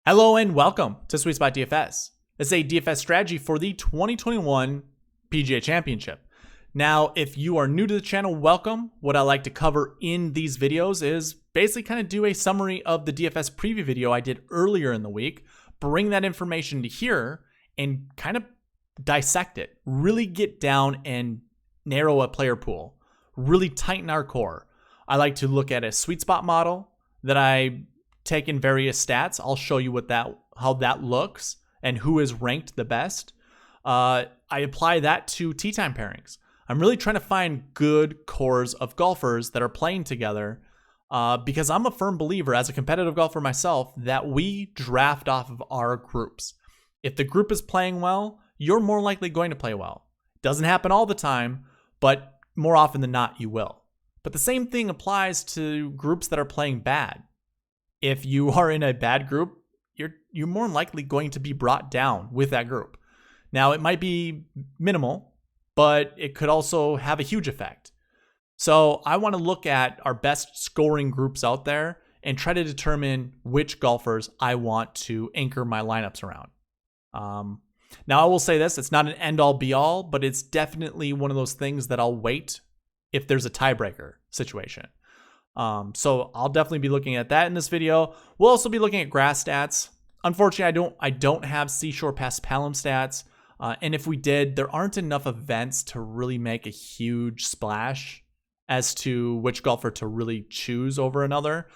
Hello and welcome to SweetSpotDFS. It's a DFS strategy for the 2021 PGA Championship. Now, if you are new to the channel, welcome. What I like to cover in these videos is basically kind of do a summary of the DFS preview video I did earlier in the week, bring that information to here and kind of dissect it, really get down and narrow a player pool, really tighten our core. I like to look at a sweet spot model that I take in various stats. I'll show you how that looks and who is ranked the best. I apply that to Time Pairings. I'm really trying to find good cores of golfers that are playing together because I'm a firm believer, as a competitive golfer myself, that we draft off of our groups. If the group is playing well, you're more likely going to play well. Doesn't happen all the time, but more often than not, you will. But the same thing applies to groups that are playing bad. If you are in a bad group, you're more likely going to be brought down with that group. Now, it might be minimal, but it could also have a huge effect. So I want to look at our best scoring groups out there and try to determine which golfers I want to anchor my lineups around. Now, I will say this, it's not an end-all be-all, but it's definitely one of those things that I'll wait if there's a tiebreaker situation. So I'll definitely be looking at that in this video. We'll also be looking at grass stats. Unfortunately, I don't have Seashore Past Palom stats. And if we did, there aren't enough events to really make a huge splash as to which golfer to really choose over another.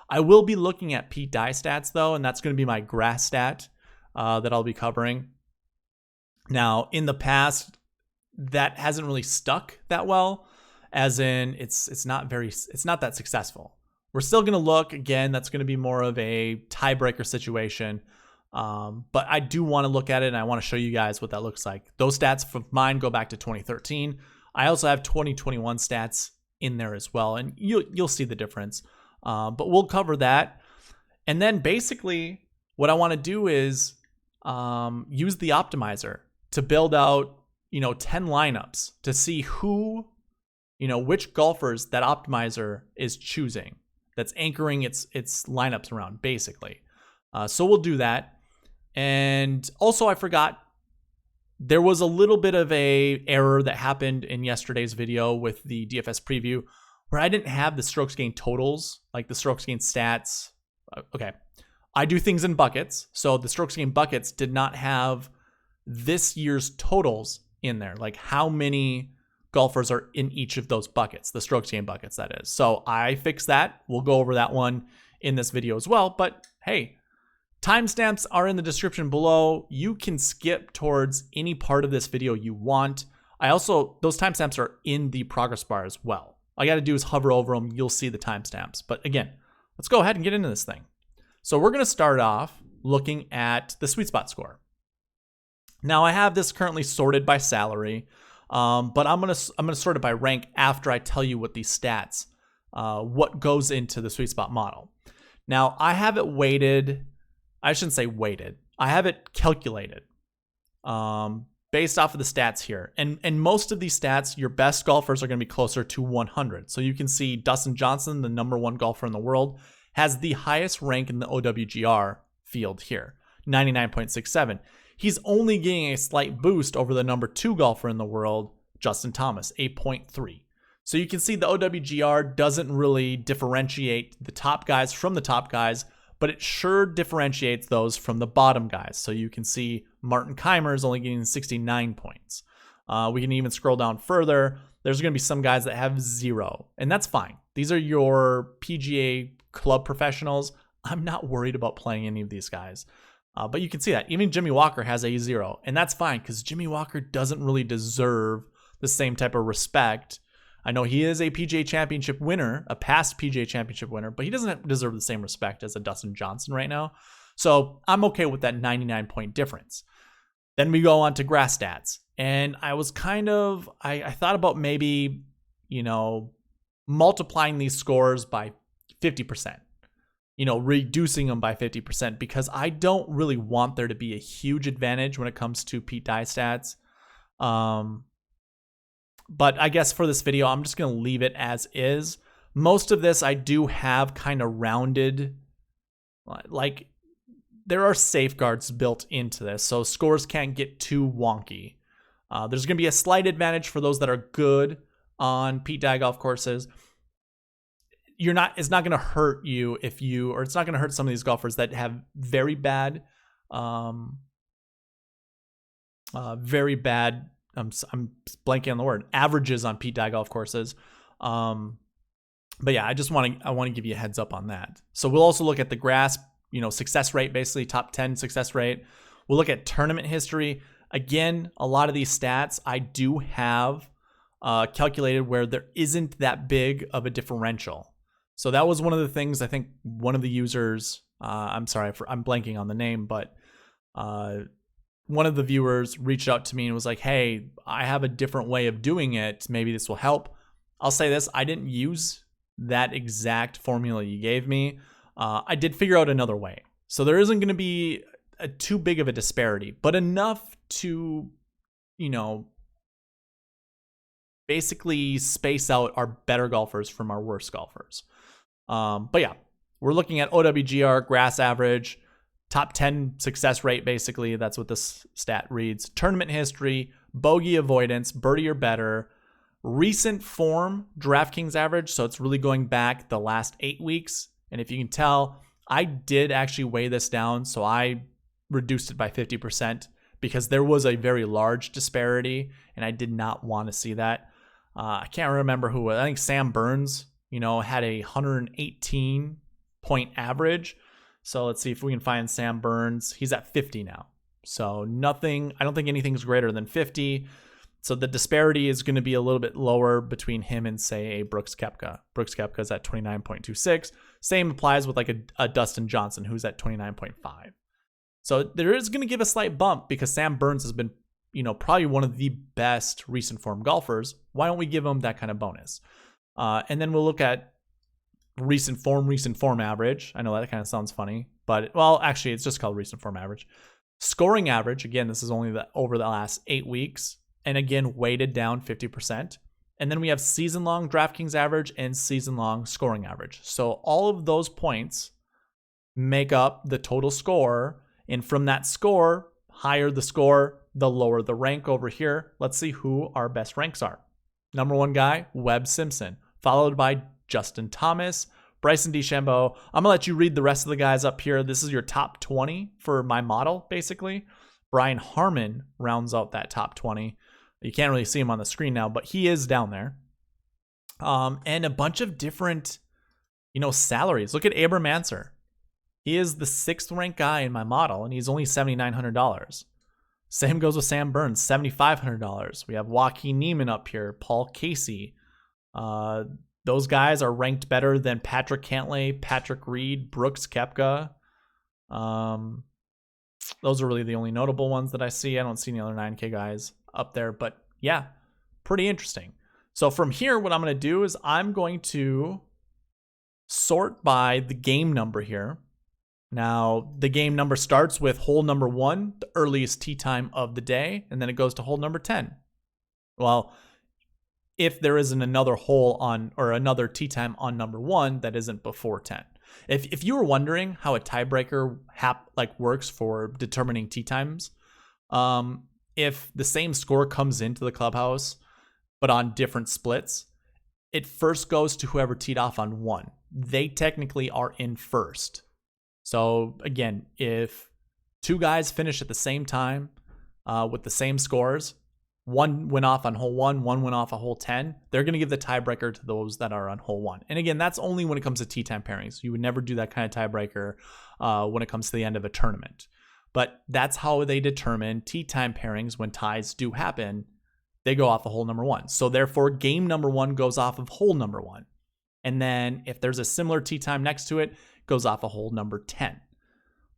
I will be looking at PGADFS stats though, and that's going to be my grass stat that I'll be covering. Now, in the past, that hasn't really stuck that well. As in, it's not that successful. We're still going to look, again, that's going to be more of a tiebreaker situation. But I do want to look at it, and I want to show you guys what that looks like. Those stats from mine go back to 2013. I also have 2021 stats in there as well, and you'll see the difference. But we'll cover that. And then basically, what I want to do is use the optimizer to build out, 10 lineups to see which golfers that optimizer is choosing, that's anchoring its lineups around, basically. So we'll do that. And also, I forgot, there was a little bit of a error that happened in yesterday's video with the DFS preview where I didn't have the strokes gained totals, like the strokes gained stats. Okay. I do things in buckets. So the strokes gained buckets did not have this year's totals in there, like how many golfers are in each of those buckets, the strokes gained buckets, that is. So I fixed that. We'll go over that one in this video as well. But hey, timestamps are in the description below. You can skip towards any part of this video you want. Those timestamps are in the progress bar as well. All you got to do is hover over them. You'll see the timestamps. But again, let's go ahead and get into this thing. So we're going to start off looking at the sweet spot score. Now, I have this currently sorted by salary. But I'm gonna sort it by rank after I tell you what these stats, what goes into the sweet spot model. Now, I have it weighted. I shouldn't say weighted. I have it calculated based off of the stats here. And most of these stats, your best golfers are going to be closer to 100. So you can see Dustin Johnson, the #1 golfer in the world, has the highest rank in the OWGR field here, 99.67. He's only getting a slight boost over the #2 golfer in the world, Justin Thomas, 8.3. So you can see the OWGR doesn't really differentiate the top guys from the top guys, but it sure differentiates those from the bottom guys. So you can see Martin Keimer is only getting 69 points. We can even scroll down further. There's going to be some guys that have 0, and that's fine. These are your PGA club professionals. I'm not worried about playing any of these guys. But you can see that even Jimmy Walker has a 0, and that's fine because Jimmy Walker doesn't really deserve the same type of respect. I know he is a PGA Championship winner, a past PGA Championship winner, but he doesn't deserve the same respect as a Dustin Johnson right now. So I'm okay with that 99-point difference. Then we go on to grass stats, and I was I thought about maybe, multiplying these scores by 50%. Reducing them by 50% because I don't really want there to be a huge advantage when it comes to PGADFS stats. But I guess for this video, I'm just going to leave it as is. Most of this I do have kind of rounded, like there are safeguards built into this, so scores can't get too wonky. There's going to be a slight advantage for those that are good on Pete Dye golf courses. It's not going to hurt you or it's not going to hurt some of these golfers that have very bad, I'm blanking on the word, averages on Pete Dye golf courses. But yeah, I want to give you a heads up on that. So we'll also look at the grass, success rate, basically top 10 success rate. We'll look at tournament history. Again, a lot of these stats I do have calculated where there isn't that big of a differential. So that was one of the things I think one of the users, I'm blanking on the name, but one of the viewers reached out to me and was like, hey, I have a different way of doing it. Maybe this will help. I'll say this, I didn't use that exact formula you gave me. I did figure out another way. So there isn't going to be too big of a disparity, but enough to, basically space out our better golfers from our worst golfers. But yeah, we're looking at OWGR, grass average, top 10 success rate, basically. That's what this stat reads. Tournament history, bogey avoidance, birdie or better, recent form, DraftKings average. So it's really going back the last 8 weeks. And if you can tell, I did actually weigh this down. So I reduced it by 50% because there was a very large disparity and I did not want to see that. I can't remember who. I think Sam Burns, had a 118 point average. So let's see if we can find Sam Burns. He's at 50 now. So I don't think anything's greater than 50. So the disparity is going to be a little bit lower between him and, say, a Brooks Koepka. Brooks Koepka is at 29.26. Same applies with like a Dustin Johnson, who's at 29.5. So there is going to give a slight bump because Sam Burns has been, probably one of the best recent form golfers. Why don't we give him that kind of bonus? And then we'll look at recent form average. I know that kind of sounds funny, but actually it's just called recent form average. Scoring average, again, this is only over the last 8 weeks. And again, weighted down 50%. And then we have season-long DraftKings average and season-long scoring average. So all of those points make up the total score. And from that score, higher the score, the lower the rank over here. Let's see who our best ranks are. Number 1 guy, Webb Simpson, followed by Justin Thomas, Bryson DeChambeau. I'm going to let you read the rest of the guys up here. This is your top 20 for my model, basically. Brian Harmon rounds out that top 20. You can't really see him on the screen now, but he is down there. And a bunch of different, salaries. Look at Abram Ancer. He is the 6th ranked guy in my model, and he's only $7,900. Same goes with Sam Burns, $7,500. We have Joaquin Neiman up here, Paul Casey. Those guys are ranked better than Patrick Cantlay, Patrick Reed, Brooks Koepka. Those are really the only notable ones that I see. I don't see any other 9K guys up there, but yeah, pretty interesting. So from here, what I'm going to do is I'm going to sort by the game number here. Now, the game number starts with hole number 1, the earliest tee time of the day, and then it goes to hole number 10. Well, if there isn't another hole or another tee time on number 1 that isn't before 10. If you were wondering how a tiebreaker works for determining tee times, if the same score comes into the clubhouse, but on different splits, it first goes to whoever teed off on 1. They technically are in first. So again, if 2 guys finish at the same time with the same scores, 1 went off on hole 1, 1 went off on hole 10, they're going to give the tiebreaker to those that are on hole 1. And again, that's only when it comes to tee time pairings. You would never do that kind of tiebreaker when it comes to the end of a tournament. But that's how they determine tee time pairings when ties do happen. They go off of hole number 1. So therefore, game number 1 goes off of hole number 1. And then if there's a similar tee time next to it, it goes off of hole number 10.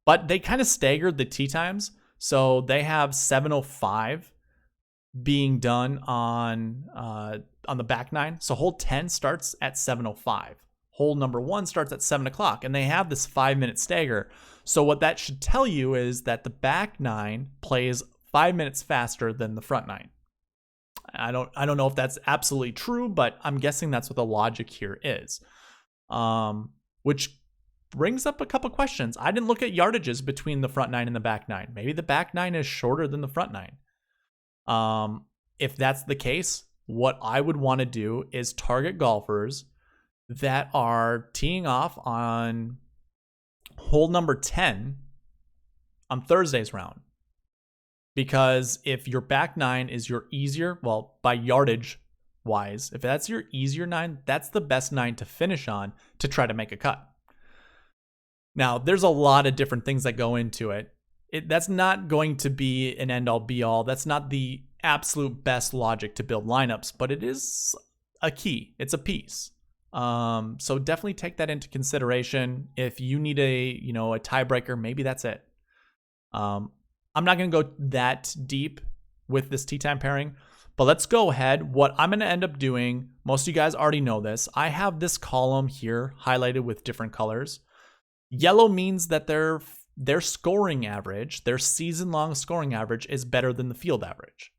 But they kind of staggered the tee times. So they have 7:05 being done on the back 9. So hole 10 starts at 7:05. Hole number 1 starts at 7 o'clock. And they have this 5-minute stagger. So what that should tell you is that the back 9 plays 5 minutes faster than the front 9. I don't know if that's absolutely true, but I'm guessing that's what the logic here is. Which brings up a couple questions. I didn't look at yardages between the front nine and the back nine. Maybe the back nine is shorter than the front nine. If that's the case, what I would want to do is target golfers that are teeing off on hole number 10 on Thursday's round. Because if your back nine is your easier, well, by yardage wise, if that's your easier nine, that's the best nine to finish on to try to make a cut. Now, there's a lot of different things that go into it. That's not going to be an end all be all. That's not the absolute best logic to build lineups, but it is a key. It's a piece. So definitely take that into consideration. If you need a tiebreaker, maybe that's it. I'm not going to go that deep with this tee time pairing, but let's go ahead. What I'm going to end up doing, most of you guys already know this. I have this column here highlighted with different colors. Yellow means that their scoring average, their season-long scoring average is better than the field average.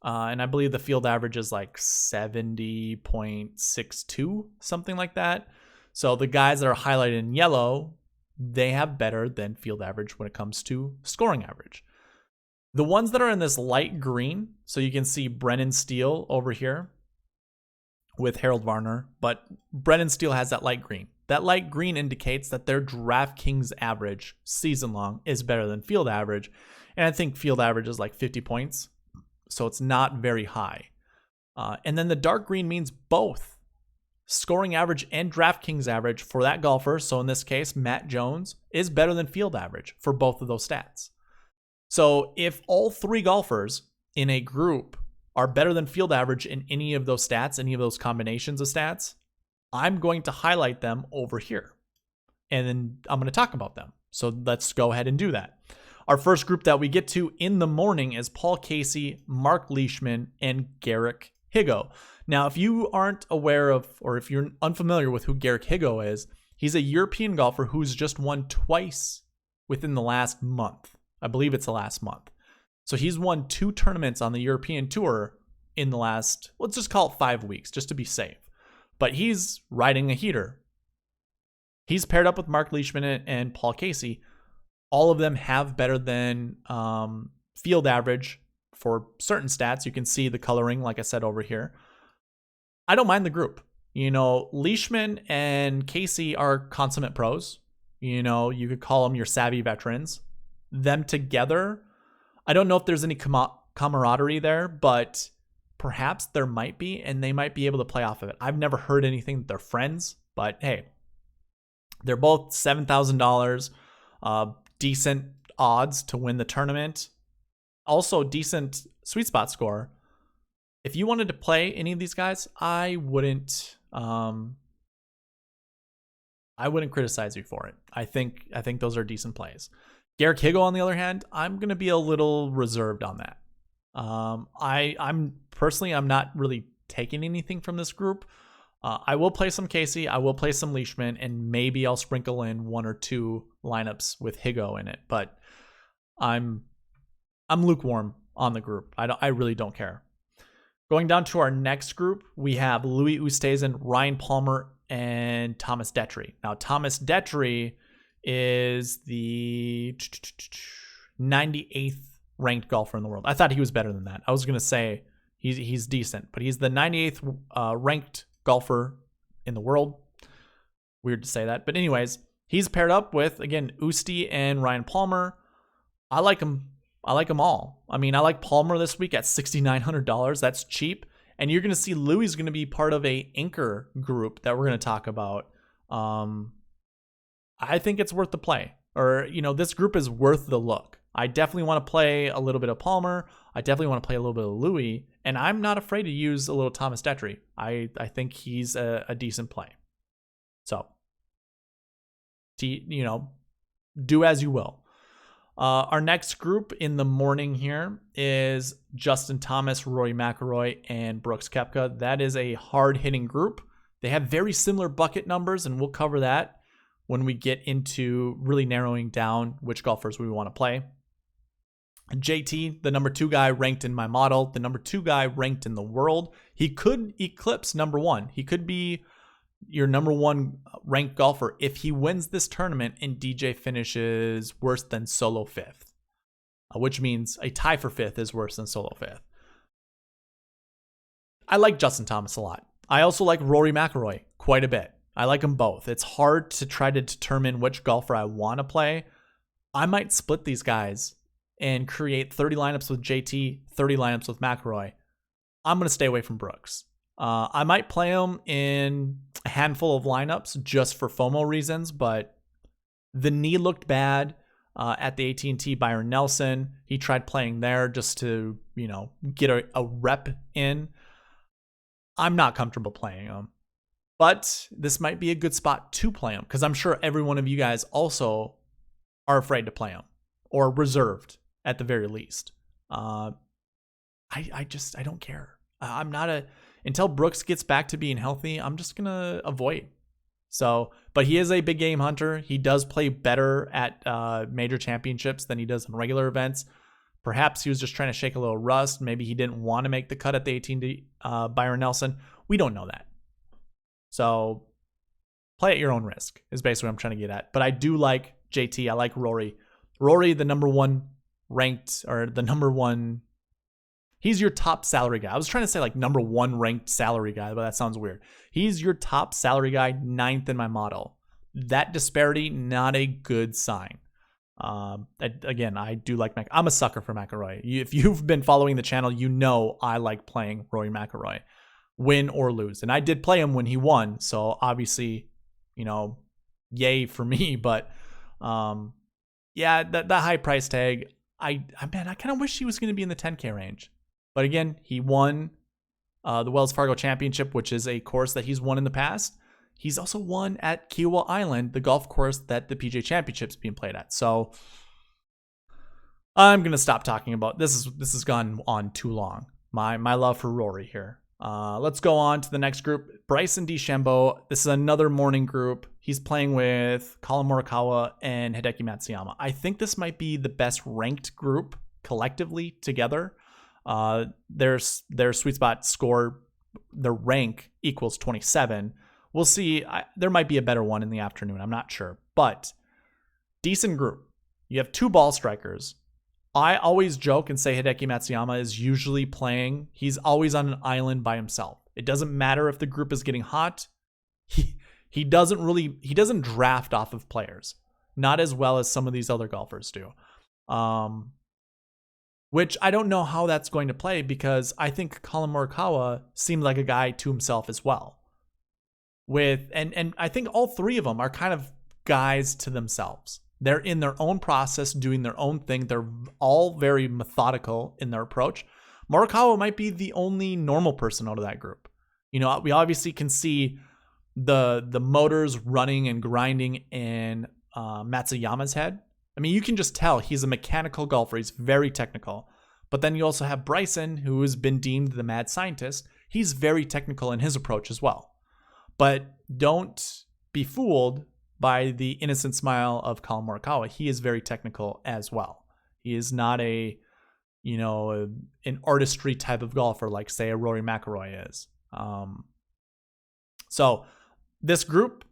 And I believe the field average is like 70.62, something like that. So the guys that are highlighted in yellow, they have better than field average when it comes to scoring average. The ones that are in this light green, so you can see Brennan Steele over here with Harold Varner, but Brennan Steele has that light green. That light green indicates that their DraftKings average season long is better than field average. And I think field average is like 50 points. So it's not very high. And then the dark green means both scoring average and DraftKings average for that golfer. So in this case, Matt Jones is better than field average for both of those stats. So if all three golfers in a group are better than field average in any of those stats, any of those combinations of stats, I'm going to highlight them over here. And then I'm going to talk about them. So let's go ahead and do that. Our first group that we get to in the morning is Paul Casey, Mark Leishman, and Garrick Higgo. Now, if you aren't aware of, or if you're unfamiliar with who Garrick Higgo is, he's a European golfer who's just won twice within the last month. I believe it's the last month. So he's won 2 tournaments on the European Tour in the last, let's just call it 5 weeks, just to be safe. But he's riding a heater. He's paired up with Mark Leishman and Paul Casey. All of them have better than field average for certain stats. You can see the coloring, like I said, over here. I don't mind the group. Leishman and Casey are consummate pros. You could call them your savvy veterans. Them together, I don't know if there's any camaraderie there, but perhaps there might be, and they might be able to play off of it. I've never heard anything that they're friends, but hey, they're both $7,000, decent odds to win the tournament. Also, decent sweet spot score. If you wanted to play any of these guys, I wouldn't criticize you for it. I think those are decent plays. Garrick Higgo, on the other hand, I'm going to be a little reserved on that. I'm not really taking anything from this group. I will play some Casey, I will play some Leishman, and maybe I'll sprinkle in 1 or 2 lineups with Higgo in it. But I'm lukewarm on the group. I really don't care. Going down to our next group, we have Louis Oosthuizen, Ryan Palmer, and Thomas Detry. Now, Thomas Detry is the 98th ranked golfer in the world. I thought he was better than that. I was going to say he's decent, but he's the 98th ranked golfer in the world. Weird to say that. But anyways, he's paired up with, again, Oosty and Ryan Palmer. I like him. I like them all. I mean, I like Palmer this week at $6,900. That's cheap. And you're going to see Louis is going to be part of a anchor group that we're going to talk about. I think it's worth the play. Or, this group is worth the look. I definitely want to play a little bit of Palmer. I definitely want to play a little bit of Louis. And I'm not afraid to use a little Thomas Detry. I think he's a decent play. So, do as you will. Our next group in the morning here is Justin Thomas, Rory McIlroy, and Brooks Koepka. That is a hard-hitting group. They have very similar bucket numbers, and we'll cover that when we get into really narrowing down which golfers we want to play. JT, the number 2 guy ranked in my model, the number 2 guy ranked in the world. He could eclipse number 1. He could be your number one ranked golfer if he wins this tournament and DJ finishes worse than solo fifth, which means a tie for fifth is worse than solo fifth. I like Justin Thomas a lot. I also like Rory McIlroy quite a bit. I like them both. It's hard to try to determine which golfer I want to play. I might split these guys and create 30 lineups with JT, 30 lineups with McIlroy. I'm going to stay away from Brooks. I might play him in a handful of lineups just for FOMO reasons, but the knee looked bad at the AT&T Byron Nelson. He tried playing there just to, get a rep in. I'm not comfortable playing him, but this might be a good spot to play him because I'm sure every one of you guys also are afraid to play him or reserved at the very least. I don't care. I'm not until Brooks gets back to being healthy, I'm just going to avoid. So, but he is a big game hunter. He does play better at major championships than he does in regular events. Perhaps he was just trying to shake a little rust. Maybe he didn't want to make the cut at the 18 Byron Nelson. We don't know that. So play at your own risk is basically what I'm trying to get at. But I do like JT. I like Rory. Rory, the number one ranked, or the number one, he's your top salary guy. I was trying to say like number one ranked salary guy, but that sounds weird. He's your top salary guy, 9th in my model. That disparity, not a good sign. Again, I do like I'm a sucker for McIlroy. If you've been following the channel, you know I like playing Rory McIlroy, win or lose. And I did play him when he won, so obviously, yay for me. But yeah, that high price tag, I kind of wish he was going to be in the 10K range. But again, he won the Wells Fargo Championship, which is a course that he's won in the past. He's also won at Kiawah Island, the golf course that the PGA Championship's being played at. So I'm going to stop talking about this. This has gone on too long. My love for Rory here. Let's go on to the next group. Bryson DeChambeau. This is another morning group. He's playing with Colin Morikawa and Hideki Matsuyama. I think this might be the best ranked group collectively together. Their SweetSpot score, their rank equals 27. We'll see. There might be a better one in the afternoon. I'm not sure. But decent group. You have two ball strikers. I always joke and say Hideki Matsuyama is usually playing. He's always on an island by himself. It doesn't matter if the group is getting hot. He doesn't draft off of players. Not as well as some of these other golfers do. Which I don't know how that's going to play because I think Colin Morikawa seemed like a guy to himself as well. And I think all three of them are kind of guys to themselves. They're in their own process, doing their own thing. They're all very methodical in their approach. Morikawa might be the only normal person out of that group. We obviously can see the motors running and grinding in Matsuyama's head. I mean, you can just tell he's a mechanical golfer. He's very technical. But then you also have Bryson, who has been deemed the mad scientist. He's very technical in his approach as well. But don't be fooled by the innocent smile of Colin Morikawa. He is very technical as well. He is not an artistry type of golfer like, say, a Rory McIlroy is. So this group,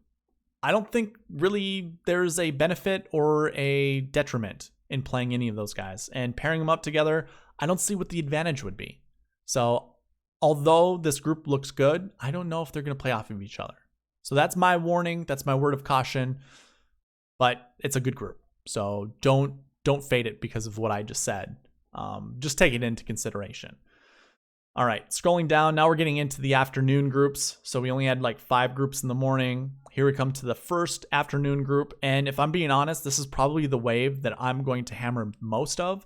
I don't think really there's a benefit or a detriment in playing any of those guys. And pairing them up together, I don't see what the advantage would be. So although this group looks good, I don't know if they're going to play off of each other. So that's my warning. That's my word of caution. But it's a good group. So don't fade it because of what I just said. Just take it into consideration. All right, scrolling down. Now we're getting into the afternoon groups. So we only had like 5 groups in the morning. Here we come to the first afternoon group. And if I'm being honest, this is probably the wave that I'm going to hammer most of.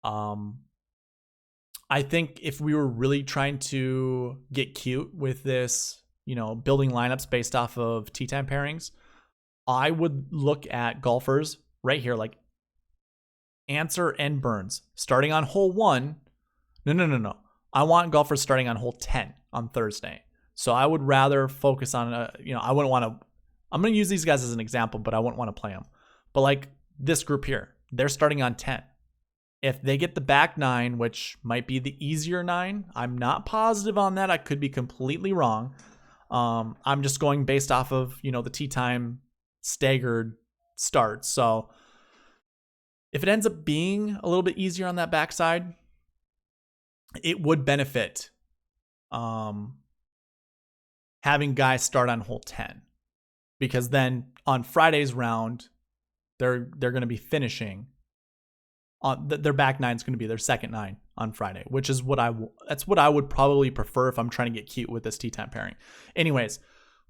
I think if we were really trying to get cute with this, building lineups based off of tee time pairings, I would look at golfers right here, like Answer and Burns, starting on hole 1. No. I want golfers starting on hole 10 on Thursday. So I would rather focus on, I wouldn't want to, I'm going to use these guys as an example, but I wouldn't want to play them. But like this group here, they're starting on 10. If they get the back 9, which might be the easier 9, I'm not positive on that. I could be completely wrong. I'm just going based off of, the tee time staggered starts. So if it ends up being a little bit easier on that backside, it would benefit having guys start on hole 10, because then on Friday's round, they're going to be finishing on their back nine is going to be their second nine on Friday, which is that's what I would probably prefer if I'm trying to get cute with this tee time pairing. Anyways,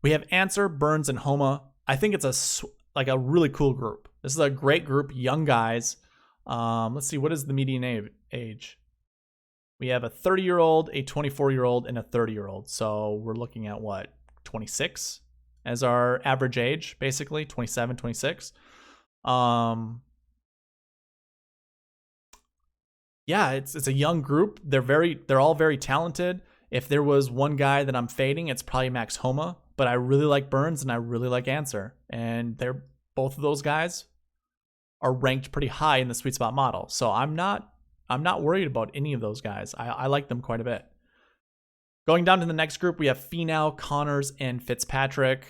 we have Answer, Burns, and Homa. I think it's a really cool group. This is a great group, young guys. Let's see, what is the median age? We have a 30-year-old, a 24-year-old, and a 30-year-old. So we're looking at 26 as our average age, basically, 27, 26. Yeah, it's a young group. They're all very talented. If there was one guy that I'm fading, it's probably Max Homa, but I really like Burns and I really like Answer. And both of those guys are ranked pretty high in the sweet spot model. So I'm not worried about any of those guys. I like them quite a bit. Going down to the next group, we have Finau, Connors, and Fitzpatrick.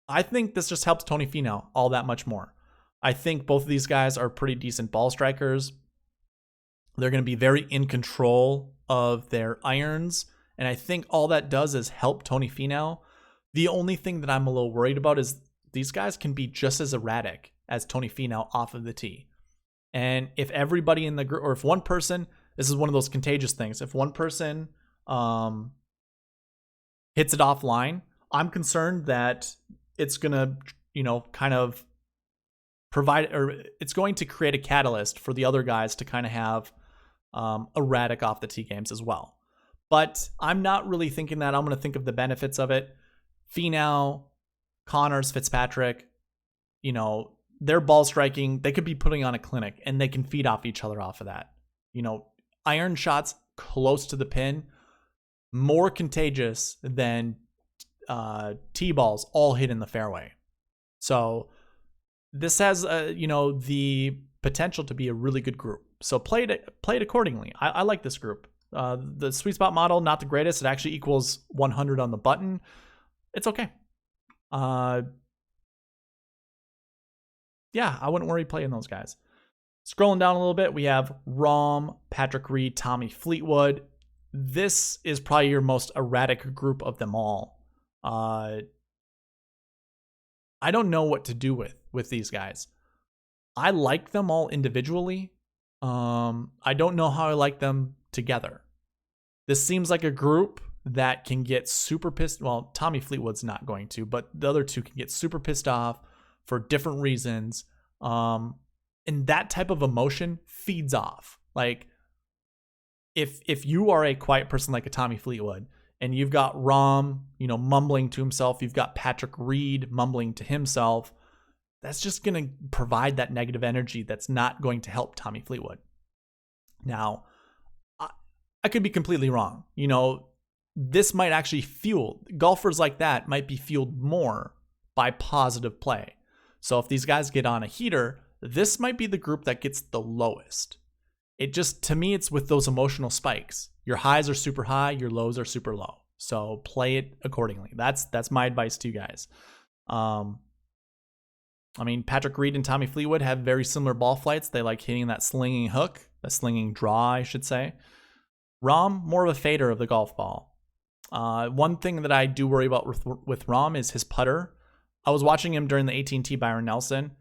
I think this just helps Tony Finau all that much more. I think both of these guys are pretty decent ball strikers. They're going to be very in control of their irons, and I think all that does is help Tony Finau. The only thing that I'm a little worried about is these guys can be just as erratic as Tony Finau off of the tee. And if everybody in the group, or if one person, this is one of those contagious things, if one person hits it offline, I'm concerned that it's going to, kind of provide, or it's going to create a catalyst for the other guys to kind of have erratic off the tee games as well. But I'm not really thinking that. I'm going to think of the benefits of it. Finau, Connors, Fitzpatrick, their ball striking, they could be putting on a clinic and they can feed off each other off of that. Iron shots close to the pin, more contagious than tee balls all hit in the fairway. So this has, the potential to be a really good group. So play it accordingly. I like this group. The sweet spot model, not the greatest. It actually equals 100 on the button. It's okay. Yeah, I wouldn't worry playing those guys. Scrolling down a little bit, we have Rahm, Patrick Reed, Tommy Fleetwood. This is probably your most erratic group of them all. I don't know what to do with these guys. I like them all individually. I don't know how I like them together. This seems like a group that can get super pissed. Well, Tommy Fleetwood's not going to, but the other two can get super pissed off for different reasons. And that type of emotion feeds off. Like if you are a quiet person like a Tommy Fleetwood and you've got Rahm, mumbling to himself, you've got Patrick Reed mumbling to himself, that's just going to provide that negative energy that's not going to help Tommy Fleetwood. Now, I could be completely wrong. This might actually golfers like that might be fueled more by positive play. So if these guys get on a heater, this might be the group that gets the lowest. To me, it's with those emotional spikes. Your highs are super high, your lows are super low. So play it accordingly. That's my advice to you guys. Patrick Reed and Tommy Fleetwood have very similar ball flights. They like hitting that slinging hook, the slinging draw, I should say. Rahm, more of a fader of the golf ball. One thing that I do worry about with Rahm is his putter. I was watching him during the AT&T Byron Nelson.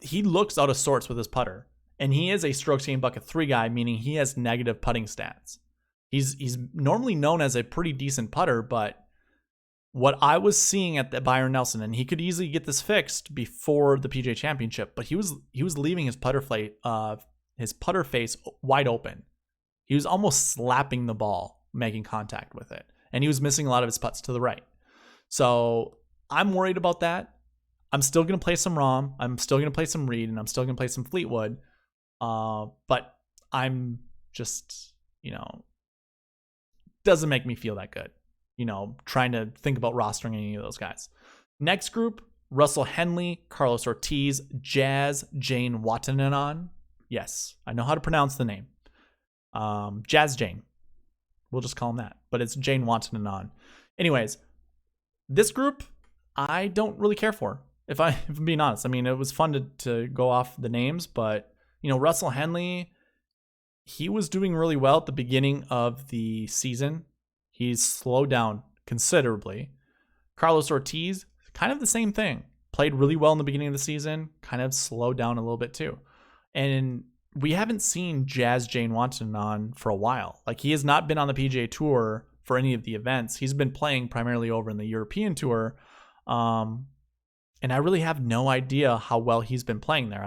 He looks out of sorts with his putter, and he is a strokes gained bucket 3 guy, meaning he has negative putting stats. He's normally known as a pretty decent putter, but what I was seeing at the Byron Nelson, and he could easily get this fixed before the PGA Championship, but he was leaving his putter face wide open. He was almost slapping the ball, making contact with it, and he was missing a lot of his putts to the right. So I'm worried about that. I'm still going to play some Rahm. I'm still going to play some Reed, and I'm still going to play some Fleetwood. But I'm just, doesn't make me feel that good. Trying to think about rostering any of those guys. Next group, Russell Henley, Carlos Ortiz, Jazz, Jane Watananon. Yes, I know how to pronounce the name. Jazz Jane We'll just call him that. But it's Jane Watson and on. Anyways, this group I don't really care for. If I'm being honest, I mean, it was fun to go off the names, but Russell Henley, he was doing really well at the beginning of the season. He's slowed down considerably. Carlos Ortiz, kind of the same thing. Played really well in the beginning of the season, kind of slowed down a little bit too. And we haven't seen Jazz Jane Watson on for a while. Like, he has not been on the PGA Tour for any of the events. He's been playing primarily over in the European Tour. And I really have no idea how well he's been playing there.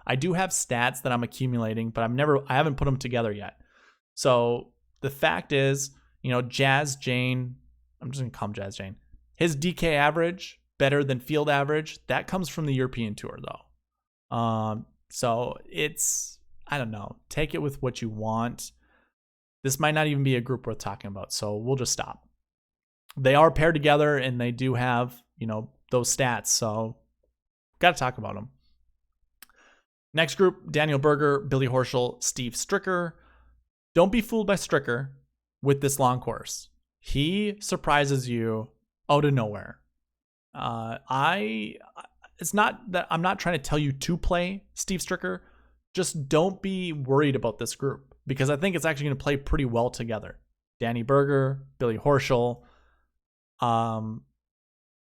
I do have stats that I'm accumulating, but I haven't put them together yet. So the fact is, Jazz Jane, I'm just going to call him Jazz Jane. His DK average, better than field average. That comes from the European Tour though. So it's, I don't know, take it with what you want. This might not even be a group worth talking about. So we'll just stop. They are paired together and they do have, those stats. So got to talk about them. Next group, Daniel Berger, Billy Horschel, Steve Stricker. Don't be fooled by Stricker with this long course. He surprises you out of nowhere. It's not that I'm not trying to tell you to play Steve Stricker. Just don't be worried about this group because I think it's actually going to play pretty well together. Danny Berger, Billy Horschel,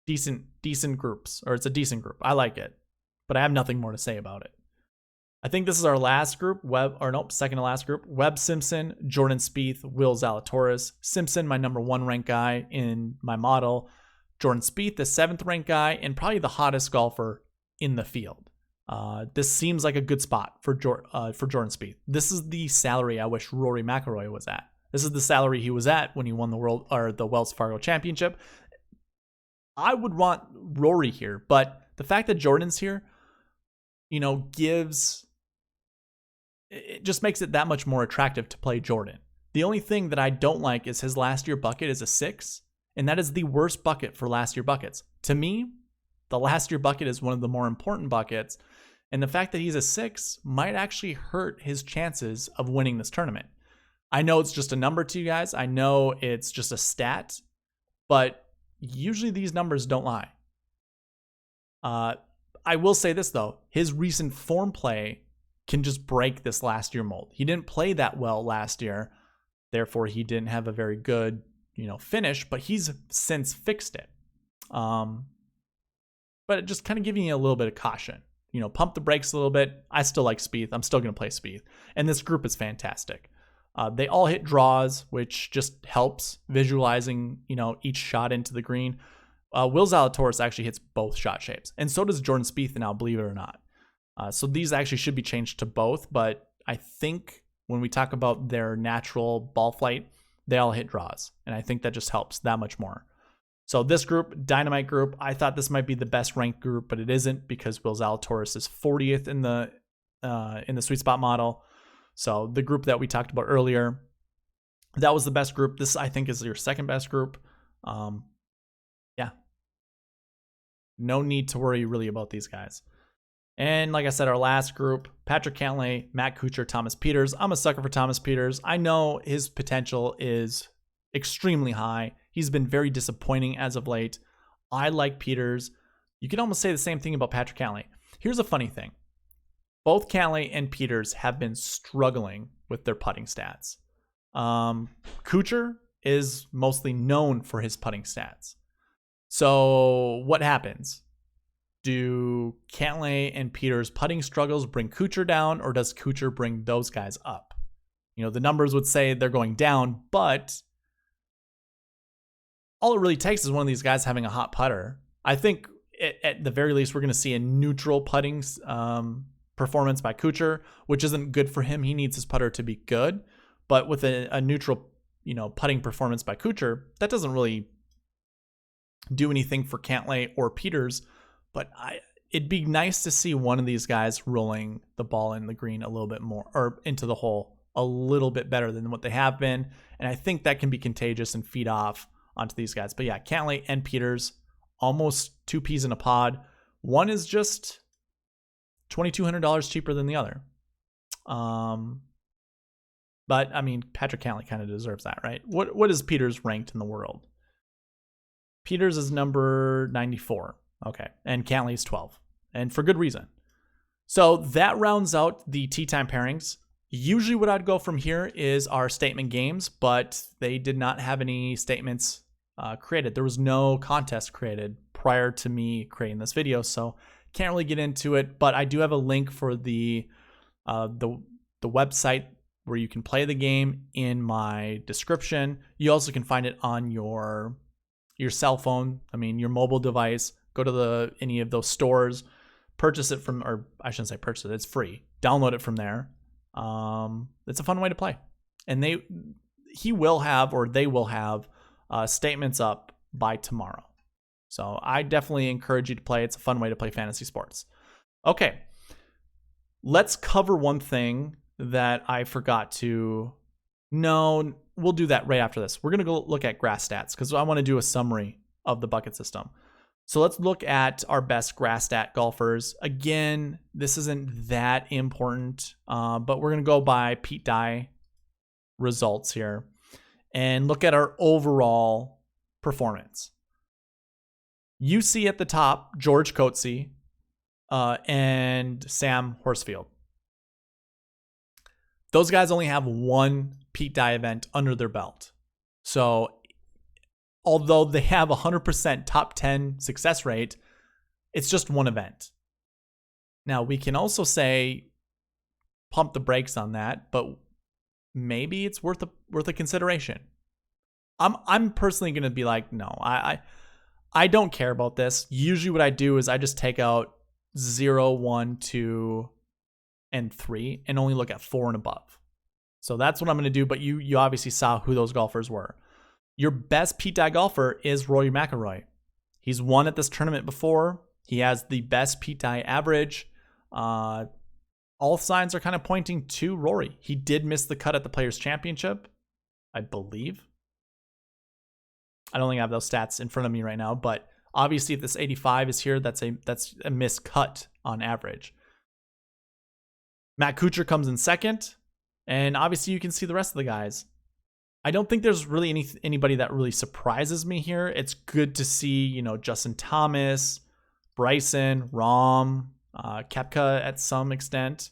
decent groups, or it's a decent group. I like it, but I have nothing more to say about it. I think this is our last group, second to last group. Webb Simpson, Jordan Spieth, Will Zalatoris. Simpson, my number 1 ranked guy in my model. Jordan Spieth, the 7th ranked guy, and probably the hottest golfer in the field. This seems like a good spot for Jordan Spieth. This is the salary I wish Rory McIlroy was at. This is the salary he was at when he won the Wells Fargo Championship. I would want Rory here, but the fact that Jordan's here, it just makes it that much more attractive to play Jordan. The only thing that I don't like is his last year bucket is a 6, and that is the worst bucket for last year buckets. To me, the last year bucket is one of the more important buckets, and the fact that he's a 6 might actually hurt his chances of winning this tournament. I know it's just a number to you guys. I know it's just a stat, but usually these numbers don't lie. I will say this though, his recent form play can just break this last year mold. He didn't play that well last year, therefore he didn't have a very good, finish, but he's since fixed it. But just kind of giving you a little bit of caution. Pump the brakes a little bit. I still like Spieth. I'm still going to play Spieth. And this group is fantastic. They all hit draws, which just helps visualizing, each shot into the green. Will Zalatoris actually hits both shot shapes, and so does Jordan Spieth now, believe it or not. So these actually should be changed to both, but I think when we talk about their natural ball flight, they all hit draws, and I think that just helps that much more. So this group, Dynamite group, I thought this might be the best ranked group, but it isn't because Will Zalatoris is 40th in the SweetSpot model. So the group that we talked about earlier, that was the best group. This, I think, is your second best group. Yeah. No need to worry really about these guys. And like I said, our last group, Patrick Cantlay, Matt Kuchar, Thomas Pieters. I'm a sucker for Thomas Pieters. I know his potential is extremely high. He's been very disappointing as of late. I like Pieters. You can almost say the same thing about Patrick Cantlay. Here's a funny thing. Both Cantlay and Pieters have been struggling with their putting stats. Kuchar is mostly known for his putting stats. So what happens? Do Cantlay and Pieters' putting struggles bring Kuchar down, or does Kuchar bring those guys up? The numbers would say they're going down, but all it really takes is one of these guys having a hot putter. I think at the very least, we're going to see a neutral putting performance by Kuchar, which isn't good for him. He needs his putter to be good, but with a neutral, putting performance by Kuchar, that doesn't really do anything for Cantlay or Pieters. But it'd be nice to see one of these guys rolling the ball in the green a little bit more, or into the hole a little bit better than what they have been, and I think that can be contagious and feed off onto these guys. But yeah, Cantlay and Pieters, almost 2 peas in a pod. One is just $2,200 cheaper than the other. But I mean, Patrick Cantlay kind of deserves that, right? What is Peters ranked in the world? Peters is number 94. Okay. And Cantlay is 12. And for good reason. So that rounds out the tee time pairings. Usually what I'd go from here is our statement games, but they did not have any statements created. There was no contest created prior to me creating this video, so can't really get into it. But I do have a link for the website where you can play the game in my description. You also can find it on your cell phone. I mean, your mobile device. Go to any of those stores, purchase it from, or I shouldn't say purchase it. It's free. Download it from there. It's a fun way to play, and they will have statements up by tomorrow. So I definitely encourage you to play. It's a fun way to play fantasy sports. Okay, let's cover one thing that I forgot to. No, we'll do that right after this. We're gonna go look at grass stats because I want to do a summary of the bucket system. So let's look at our best grass stat golfers. Again, this isn't that important, but we're going to go by Pete Dye results here and look at our overall performance. You see at the top, George Coetzee and Sam Horsfield. Those guys only have one Pete Dye event under their belt. So although they have 100% top 10 success rate, it's just one event. Now, we can also say pump the brakes on that, but maybe it's worth a consideration. I'm personally going to be like, no, I don't care about this. Usually what I do is I just take out 0, 1, 2, and 3 and only look at 4 and above. So that's what I'm going to do, but you obviously saw who those golfers were. Your best Pete Dye golfer is Rory McIlroy. He's won at this tournament before. He has the best Pete Dye average. All signs are kind of pointing to Rory. He did miss the cut at the Players Championship, I believe. I don't think I have those stats in front of me right now, but obviously if this 85 is here, that's a missed cut on average. Matt Kuchar comes in second, and obviously you can see the rest of the guys. I don't think there's really anybody that really surprises me here. It's good to see, Justin Thomas, Bryson, Rahm, Koepka at some extent,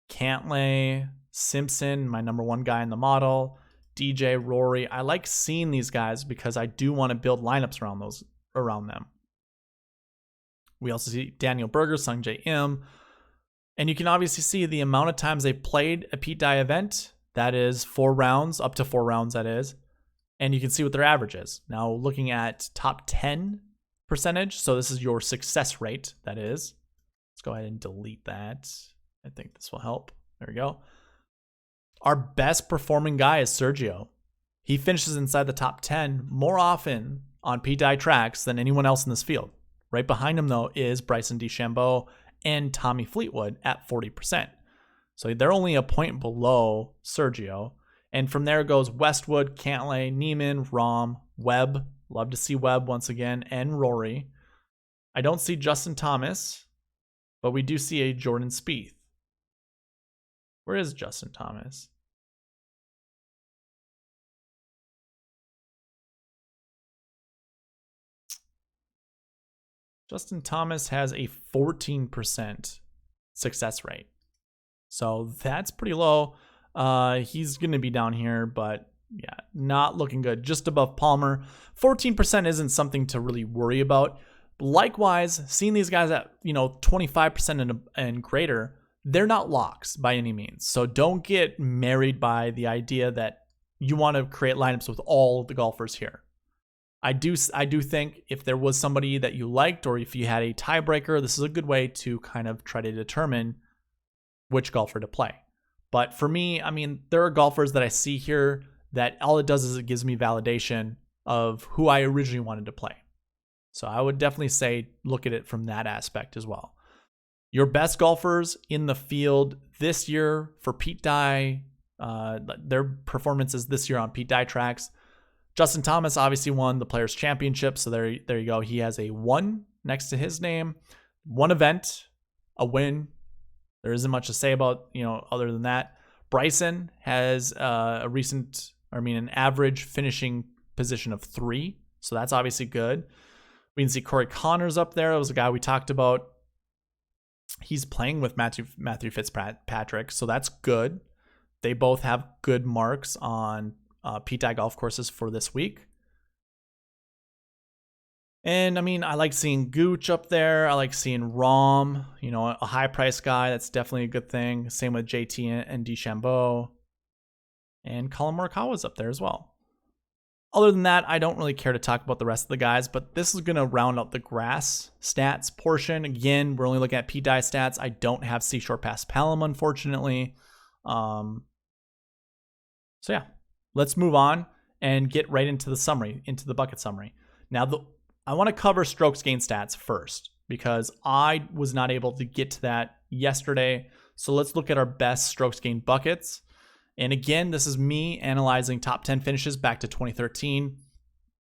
Cantlay, Simpson, my number one guy in the model, DJ, Rory. I like seeing these guys because I do want to build lineups around them. We also see Daniel Berger, Sungjae Im, and you can obviously see the amount of times they played a Pete Dye event. That is 4 rounds, up to 4 rounds, that is. And you can see what their average is. Now, looking at top 10 percentage, so this is your success rate, that is. Let's go ahead and delete that. I think this will help. There we go. Our best performing guy is Sergio. He finishes inside the top 10 more often on Pete Dye tracks than anyone else in this field. Right behind him, though, is Bryson DeChambeau and Tommy Fleetwood at 40%. So they're only a point below Sergio. And from there goes Westwood, Cantlay, Neiman, Rahm, Webb. Love to see Webb once again, and Rory. I don't see Justin Thomas, but we do see a Jordan Spieth. Where is Justin Thomas? Justin Thomas has a 14% success rate. So that's pretty low. He's going to be down here, but yeah, not looking good. Just above Palmer. 14% isn't something to really worry about. Likewise, seeing these guys at 25% and greater, they're not locks by any means. So don't get married by the idea that you want to create lineups with all the golfers here. I do think if there was somebody that you liked, or if you had a tiebreaker, this is a good way to kind of try to determine which golfer to play. But for me, I mean, there are golfers that I see here that all it does is it gives me validation of who I originally wanted to play. So I would definitely say look at it from that aspect as well. Your best golfers in the field this year for Pete Dye, their performances this year on Pete Dye tracks. Justin Thomas obviously won the Players Championship, so there you go. He has a 1 next to his name. 1 event, a win. There isn't much to say about, other than that. Bryson has an average finishing position of 3. So that's obviously good. We can see Corey Connors up there. That was a guy we talked about. He's playing with Matthew Fitzpatrick, so that's good. They both have good marks on PTI golf courses for this week. And I mean, I like seeing Gooch up there. I like seeing Rahm, a high price guy. That's definitely a good thing. Same with JT and DeChambeau. And Colin Morikawa's up there as well. Other than that, I don't really care to talk about the rest of the guys, but this is going to round out the grass stats portion. Again, we're only looking at PTI stats. I don't have Seashore Pass Pelham, unfortunately. So yeah, let's move on and get right into the summary, into the bucket summary. Now, I want to cover strokes gained stats first because I was not able to get to that yesterday. So let's look at our best strokes gained buckets. And again, this is me analyzing top 10 finishes back to 2013.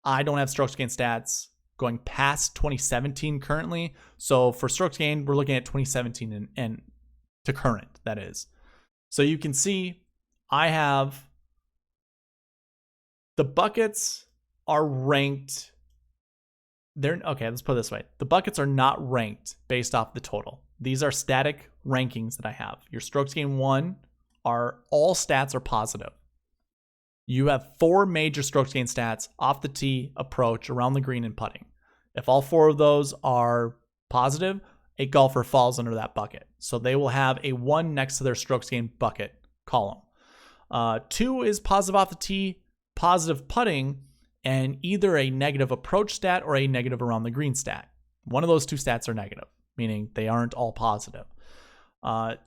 I don't have strokes gained stats going past 2017 currently. So for strokes gained, we're looking at 2017 and to current, that is. So you can see I have the buckets are ranked. Okay, let's put it this way. The buckets are not ranked based off the total. These are static rankings that I have. Your strokes gained 1 are all stats are positive. You have 4 major strokes gained stats: off the tee, approach, around the green, and putting. If all 4 of those are positive, a golfer falls under that bucket. So they will have a 1 next to their strokes gained bucket column. 2 is positive off the tee, positive putting, and either a negative approach stat or a negative around the green stat. One of those 2 stats are negative, meaning they aren't all positive.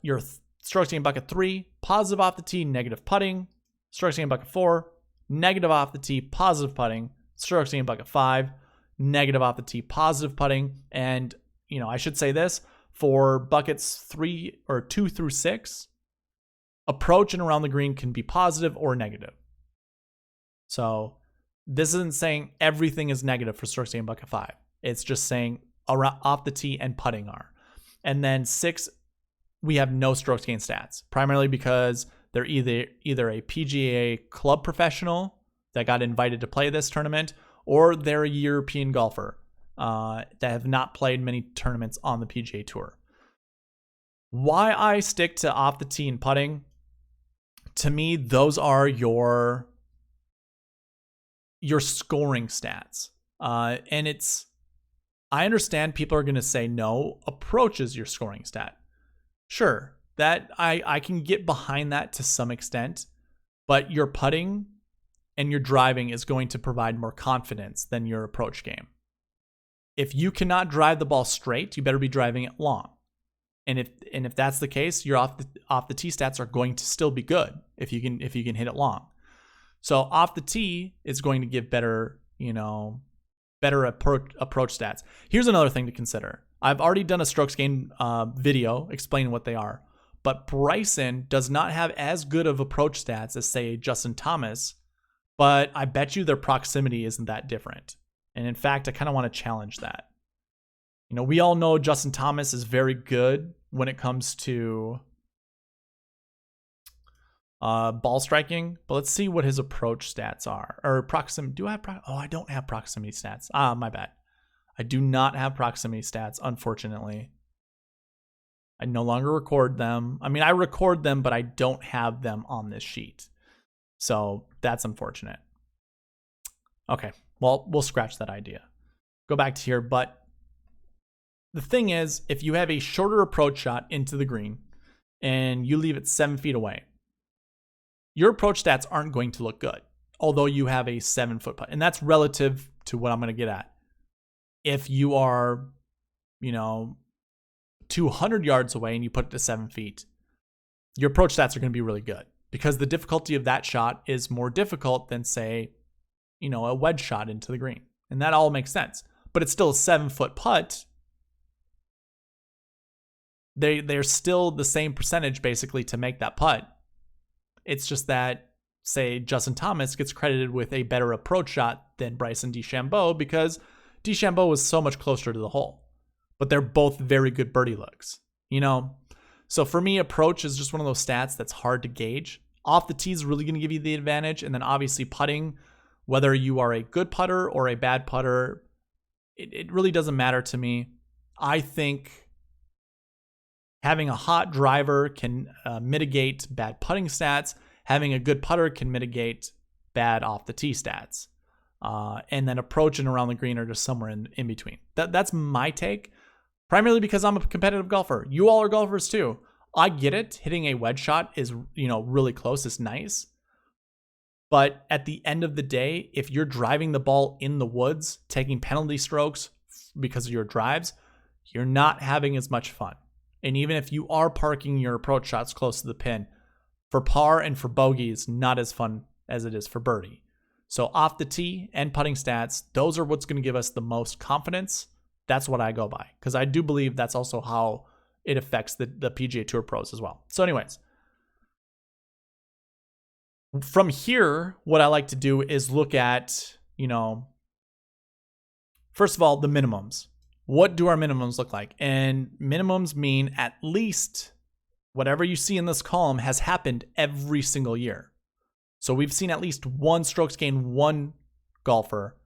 Your strokes gained bucket 3, positive off the tee, negative putting. Strokes gained bucket 4, negative off the tee, positive putting. Strokes gained bucket 5, negative off the tee, positive putting. And, I should say this, for buckets 2 through 6, approach and around the green can be positive or negative. So this isn't saying everything is negative for strokes gained bucket 5. It's just saying off the tee and putting are. And then 6, we have no strokes gained stats, primarily because they're either a PGA club professional that got invited to play this tournament, or they're a European golfer that have not played many tournaments on the PGA Tour. Why I stick to off the tee and putting, to me, those are your scoring stats. And I understand people are going to say, no, approach is your scoring stat. Sure, that I can get behind that to some extent, but your putting and your driving is going to provide more confidence than your approach game. If you cannot drive the ball straight, you better be driving it long. And if that's the case, your off the tee stats are going to still be good if you can hit it long. So off the tee is going to give better approach stats. Here's another thing to consider. I've already done a strokes gained video explaining what they are, but Bryson does not have as good of approach stats as, say, Justin Thomas, but I bet you their proximity isn't that different. And in fact, I kind of want to challenge that. We all know Justin Thomas is very good when it comes to ball striking, but let's see what his approach stats are. Or proximity. I don't have proximity stats. My bad. I do not have proximity stats, unfortunately. I no longer record them. I mean, I record them, but I don't have them on this sheet. So that's unfortunate. Okay, well, we'll scratch that idea. Go back to here, but the thing is, if you have a shorter approach shot into the green and you leave it 7 feet away, your approach stats aren't going to look good, although you have a 7-foot putt. And that's relative to what I'm going to get at. If you are, 200 yards away and you put it to 7 feet, your approach stats are going to be really good because the difficulty of that shot is more difficult than, say, a wedge shot into the green. And that all makes sense. But it's still a 7-foot putt. They're still the same percentage basically to make that putt. It's just that, say, Justin Thomas gets credited with a better approach shot than Bryson DeChambeau because DeChambeau was so much closer to the hole. But they're both very good birdie looks, So for me, approach is just one of those stats that's hard to gauge. Off the tee is really going to give you the advantage. And then obviously putting, whether you are a good putter or a bad putter, it really doesn't matter to me. I think having a hot driver can mitigate bad putting stats. Having a good putter can mitigate bad off the tee stats. And then approach and around the green are just somewhere in between. That's my take, primarily because I'm a competitive golfer. You all are golfers too. I get it. Hitting a wedge shot is, really close. It's nice. But at the end of the day, if you're driving the ball in the woods, taking penalty strokes because of your drives, you're not having as much fun. And even if you are parking your approach shots close to the pin, for par and for bogey, it's not as fun as it is for birdie. So off the tee and putting stats, those are what's going to give us the most confidence. That's what I go by, because I do believe that's also how it affects the PGA Tour pros as well. So anyways, from here, what I like to do is look at, first of all, the minimums. What do our minimums look like? And minimums mean at least whatever you see in this column has happened every single year. So we've seen at least one strokes gained one golfer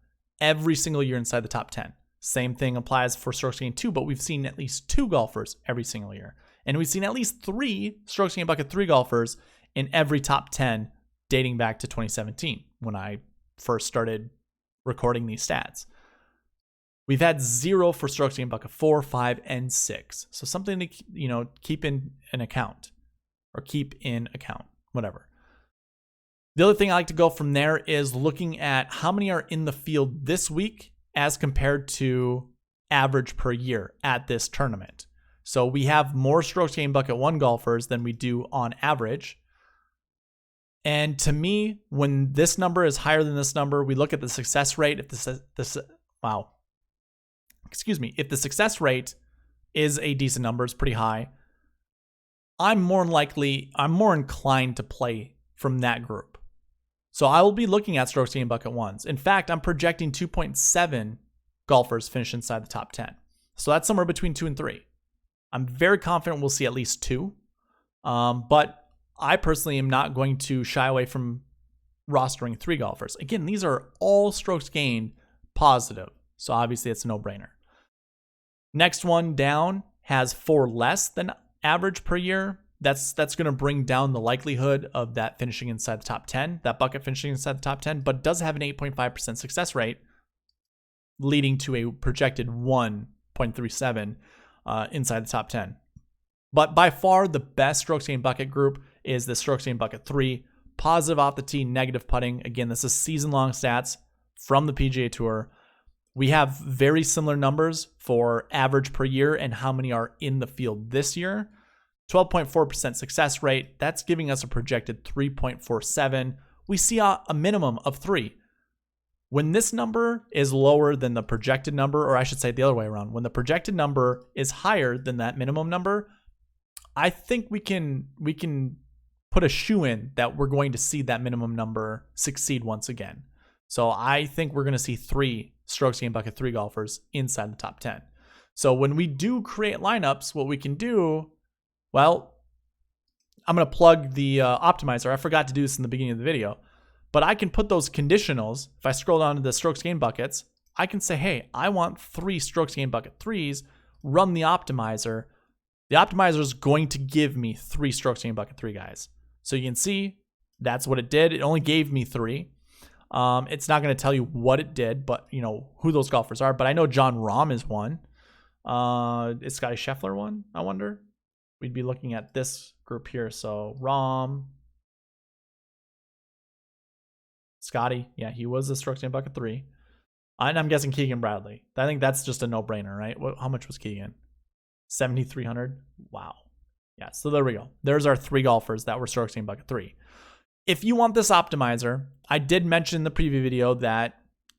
every single year inside the top 10. Same thing applies for strokes gained 2, but we've seen at least 2 golfers every single year. And we've seen at least 3 strokes gained bucket 3 golfers in every top 10 dating back to 2017 when I first started recording these stats. We've had 0 for strokes gained bucket 4, 5, and 6. So something to keep in an account, or keep in account, whatever. The other thing I like to go from there is looking at how many are in the field this week as compared to average per year at this tournament. So we have more strokes gained bucket 1 golfers than we do on average. And to me, when this number is higher than this number, we look at the success rate. If the success rate is a decent number, it's pretty high, I'm more inclined to play from that group. So I will be looking at strokes gained bucket 1s. In fact, I'm projecting 2.7 golfers finish inside the top 10. So that's somewhere between 2 and 3. I'm very confident we'll see at least 2. But I personally am not going to shy away from rostering 3 golfers. Again, these are all strokes gained positive. So obviously it's a no-brainer. Next one down has 4 less than average per year. That's going to bring down the likelihood of that finishing inside the top 10, that bucket finishing inside the top 10, but does have an 8.5% success rate, leading to a projected 1.37 inside the top 10. But by far the best strokes gained bucket group is the strokes gained bucket 3, positive off the tee, negative putting. Again, this is season-long stats from the PGA Tour. We have very similar numbers for average per year and how many are in the field this year. 12.4% success rate. That's giving us a projected 3.47. We see a minimum of 3. When this number is lower than the projected number, or I should say the other way around, when the projected number is higher than that minimum number, I think we can put a shoe in that we're going to see that minimum number succeed once again. So I think we're going to see 3 strokes gained bucket 3 golfers inside the top 10. So when we do create lineups, what we can do, well, I'm going to plug the optimizer. I forgot to do this in the beginning of the video, but I can put those conditionals. If I scroll down to the strokes gained buckets, I can say, hey, I want 3 strokes gained bucket 3s, run the optimizer. The optimizer is going to give me 3 strokes gained bucket 3 guys. So you can see that's what it did. It only gave me 3. It's not going to tell you what it did, but who those golfers are. But I know John Rahm is one. Is Scotty Scheffler one? I wonder. We'd be looking at this group here. So Rahm, Scotty, yeah, he was a strokes gained bucket 3. And I'm guessing Keegan Bradley. I think that's just a no-brainer, right? How much was Keegan? 7,300. Wow. Yeah. So there we go. There's our 3 golfers that were strokes gained bucket 3. If you want this optimizer, I did mention in the preview video that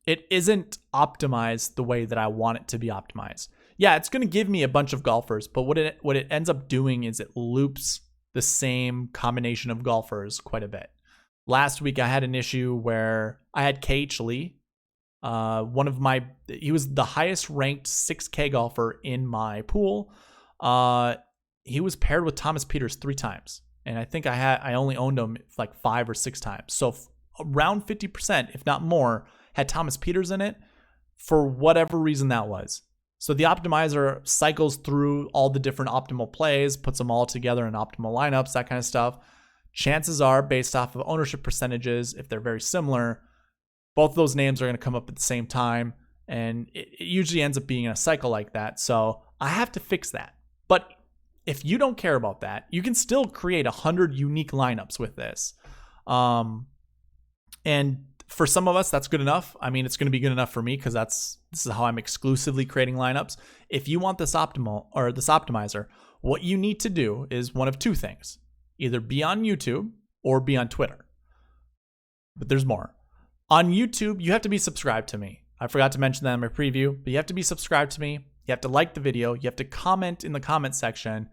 it isn't optimized the way that I want it to be optimized. Yeah, it's going to give me a bunch of golfers, but what it ends up doing is it loops the same combination of golfers quite a bit. Last week, I had an issue where I had KH Lee. He was the highest ranked 6K golfer in my pool. he was paired with Thomas Pieters 3 times. And I think I only owned him like 5 or 6 times. So around 50%, if not more, had Thomas Pieters in it for whatever reason that was. So the optimizer cycles through all the different optimal plays, puts them all together in optimal lineups, that kind of stuff. Chances are, based off of ownership percentages, if they're very similar, both of those names are going to come up at the same time. And it usually ends up being a cycle like that. So I have to fix that. But if you don't care about that, you can still create 100 unique lineups with this. And for some of us, that's good enough. I mean, it's going to be good enough for me because this is how I'm exclusively creating lineups. If you want this optimizer, what you need to do is one of 2 things. Either be on YouTube or be on Twitter. But there's more. On YouTube, you have to be subscribed to me. I forgot to mention that in my preview, but you have to be subscribed to me. You have to like the video. You have to comment in the comment section.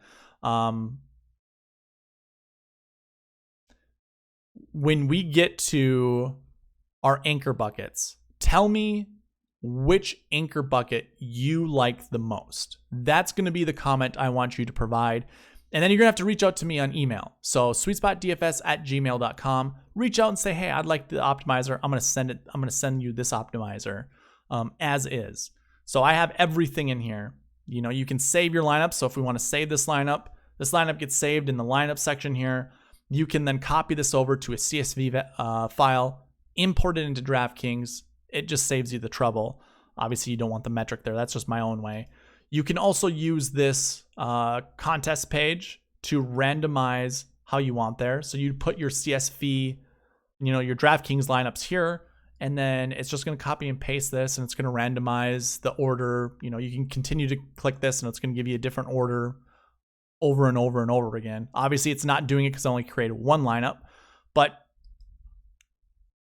When we get to our anchor buckets, tell me which anchor bucket you like the most. That's going to be the comment I want you to provide. And then you're going to have to reach out to me on email. So SweetSpotDFS@gmail.com. Reach out and say, hey, I'd like the optimizer. I'm going to send it. I'm going to send you this optimizer as is. So I have everything in here. You know, you can save your lineup. So if we want to save this lineup gets saved in the lineup section here. You can then copy this over to a CSV file, import it into DraftKings. It just saves you the trouble. Obviously, you don't want the metric there. That's just my own way. You can also use this contest page to randomize how you want there. So you put your CSV, your DraftKings lineups here, and then it's just going to copy and paste this, and it's going to randomize the order. You can continue to click this, and it's going to give you a different order over and over and over again. Obviously, it's not doing it because I only created one lineup, but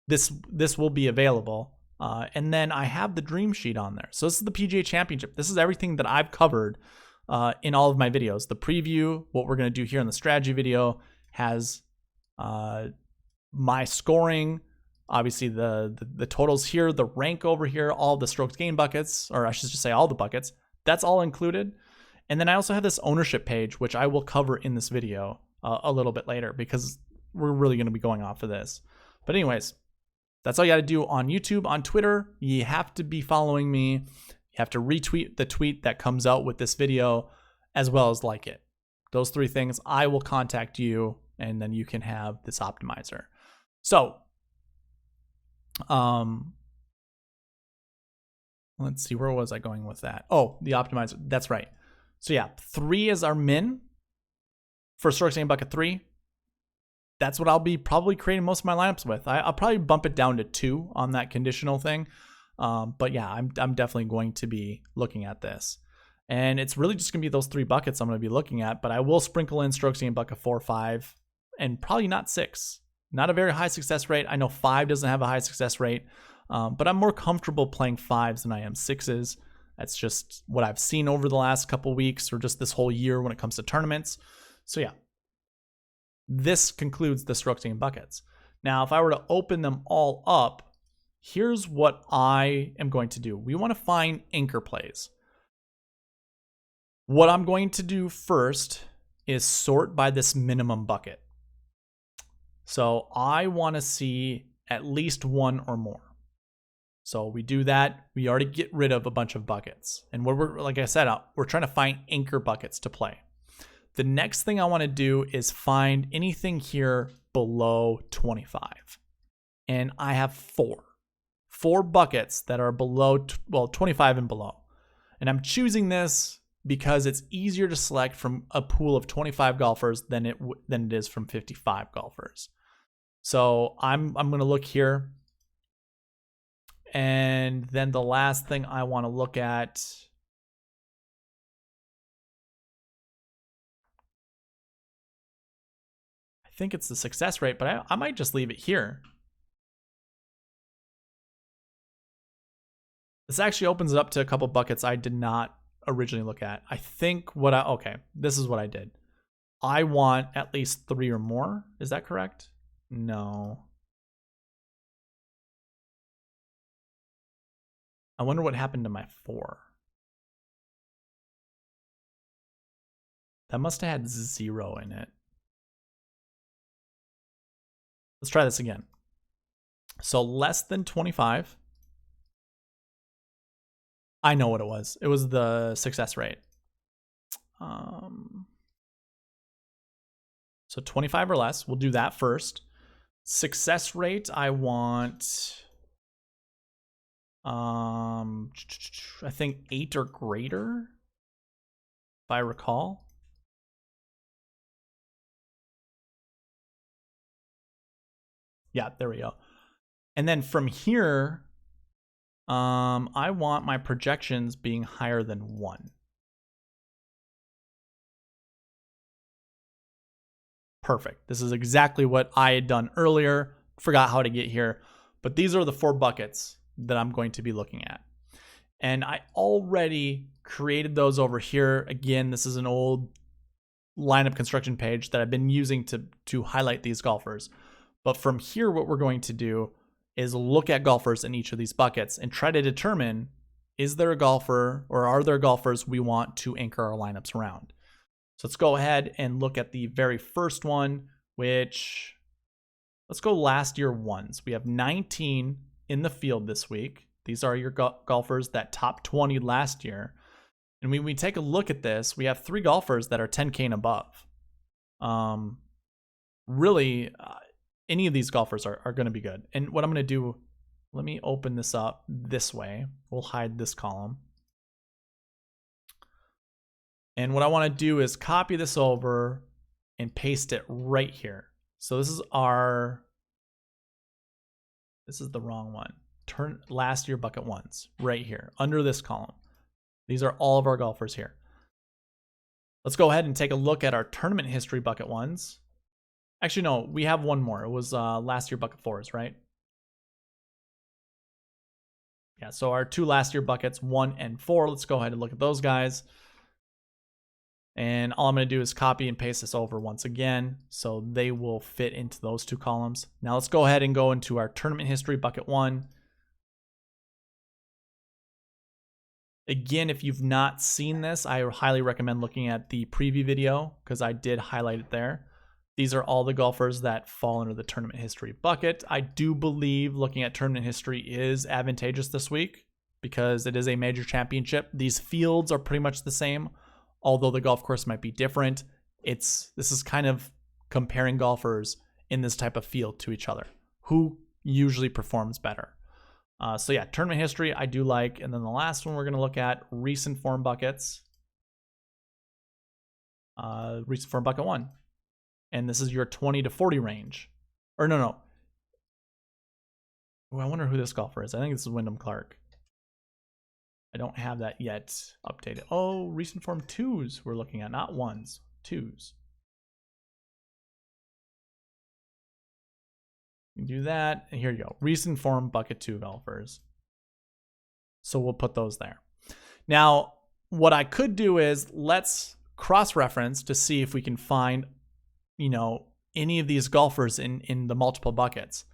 this will be available. And then I have the dream sheet on there. So this is the PGA Championship. This is everything that I've covered in all of my videos. The preview, what we're going to do here in the strategy video, has my scoring, obviously the totals here, the rank over here, all the strokes gained buckets, or I should just say all the buckets. That's all included. And then I also have this ownership page, which I will cover in this video a little bit later because we're really going to be going off of this. But anyways, that's all you got to do on YouTube. On Twitter, you have to be following me. You have to retweet the tweet that comes out with this video, as well as like it. Those 3 things, I will contact you, and then you can have this optimizer. So, let's see, where was I going with that? Oh, the optimizer. That's right. So yeah, 3 is our min for strokes gained bucket 3. That's what I'll be probably creating most of my lineups with. I'll probably bump it down to 2 on that conditional thing. But yeah, I'm definitely going to be looking at this. And it's really just going to be those 3 buckets I'm going to be looking at. But I will sprinkle in strokes gained bucket 4, 5, and probably not 6. Not a very high success rate. I know 5 doesn't have a high success rate. But I'm more comfortable playing 5s than I am 6s. That's just what I've seen over the last couple weeks or just this whole year when it comes to tournaments. So yeah. This concludes the strokes gained buckets. Now, if I were to open them all up, here's what I am going to do. We want to find anchor plays. What I'm going to do first is sort by this minimum bucket. So I want to see at least 1 or more. So we do that. We already get rid of a bunch of buckets. And we're, like I said, we're trying to find anchor buckets to play. The next thing I want to do is find anything here below 25. And I have 4 buckets that are below, 25 and below. And I'm choosing this because it's easier to select from a pool of 25 golfers than it is from 55 golfers. So I'm going to look here. And then the last thing I want to look at, I think it's the success rate, but I might just leave it here. This actually opens it up to a couple buckets I did not originally look at. I think okay, this is what I did. I want at least 3 or more. Is that correct? No. I wonder what happened to my 4. That must have had 0 in it. Let's try this again. So less than 25. I know what it was. It was the success rate. So 25 or less. We'll do that first. Success rate, I want, I think 8 or greater, if I recall. Yeah, there we go. And then from here, I want my projections being higher than 1. Perfect. This is exactly what I had done earlier. Forgot how to get here, but these are the 4 buckets that I'm going to be looking at. And I already created those over here. Again, this is an old lineup construction page that I've been using to highlight these golfers. But from here, what we're going to do is look at golfers in each of these buckets and try to determine, is there a golfer or are there golfers we want to anchor our lineups around? So let's go ahead and look at the very first one, which, let's go last year ones. We have 19 in the field this week. These are your golfers that top 20 last year. And when we take a look at this, we have 3 golfers that are 10K and above. Really, any of these golfers are going to be good. And what I'm going to do, let me open this up this way. We'll hide this column. And what I want to do is copy this over and paste it right here. So this is the wrong one. Turn last year bucket ones right here under this column. These are all of our golfers here. Let's go ahead and take a look at our tournament history bucket ones. Actually, no, we have one more. It was last year bucket 4s, right? Yeah, so our 2 last year buckets, 1 and 4. Let's go ahead and look at those guys. And all I'm going to do is copy and paste this over once again, so they will fit into those 2 columns. Now let's go ahead and go into our tournament history bucket 1. Again, if you've not seen this, I highly recommend looking at the preview video because I did highlight it there. These are all the golfers that fall under the tournament history bucket. I do believe looking at tournament history is advantageous this week because it is a major championship. These fields are pretty much the same, although the golf course might be different. This is kind of comparing golfers in this type of field to each other. Who usually performs better? So yeah, tournament history I do like. And then the last one we're going to look at, recent form buckets. Recent form bucket 1. And this is your 20 to 40 range. Or no. Oh, I wonder who this golfer is. I think this is Wyndham Clark. I don't have that yet updated. Oh, recent form 2s we're looking at, not 1s, 2s. You do that, and here you go. Recent form bucket 2 golfers. So we'll put those there. Now, what I could do is let's cross-reference to see if we can find, any of these golfers in the multiple buckets.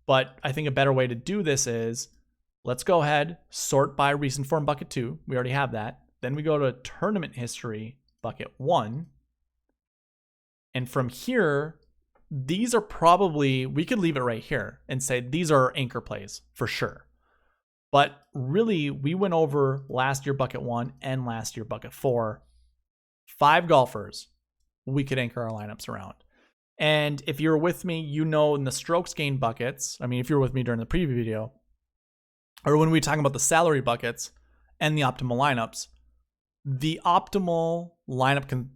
But I think a better way to do this is, let's go ahead, sort by recent form bucket 2. We already have that. Then we go to tournament history bucket 1. And from here, these are probably, we could leave it right here and say these are anchor plays for sure. But really, we went over last year bucket 1 and last year bucket 4. 5 golfers we could anchor our lineups around. And if you're with me, in the strokes gained buckets, if you're with me during the preview video, or when we talk about the salary buckets and the optimal lineups, the optimal lineup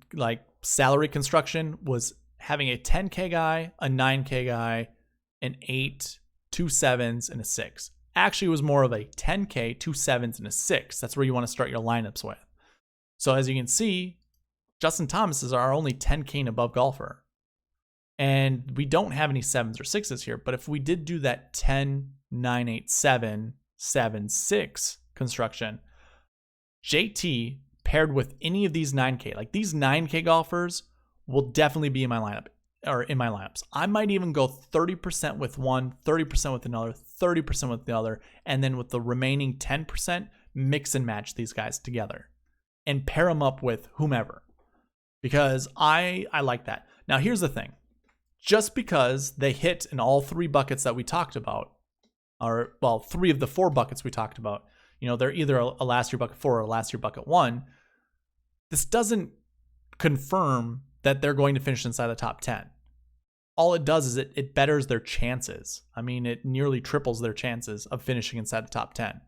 salary construction was having a 10K guy, a 9K guy, an 8, 2 7s, and a 6. Actually, it was more of a 10K, 2 7s, and a 6. That's where you want to start your lineups with. So as you can see, Justin Thomas is our only 10K and above golfer. And we don't have any 7s or 6s here, but if we did do that 10, 9, 8, 7, 7, 6 construction, JT paired with any of these 9K, these 9K golfers will definitely be in my lineup or in my lineups. I might even go 30% with one, 30% with another, 30% with the other, and then with the remaining 10%, mix and match these guys together and pair them up with whomever. because I like that. Now, here's the thing. Just because they hit in all 3 buckets that we talked about, or, well, 3 of the 4 buckets we talked about, they're either a last year bucket 4 or a last year bucket 1, this doesn't confirm that they're going to finish inside the top 10. All it does is it betters their chances. I mean, it nearly triples their chances of finishing inside the top 10.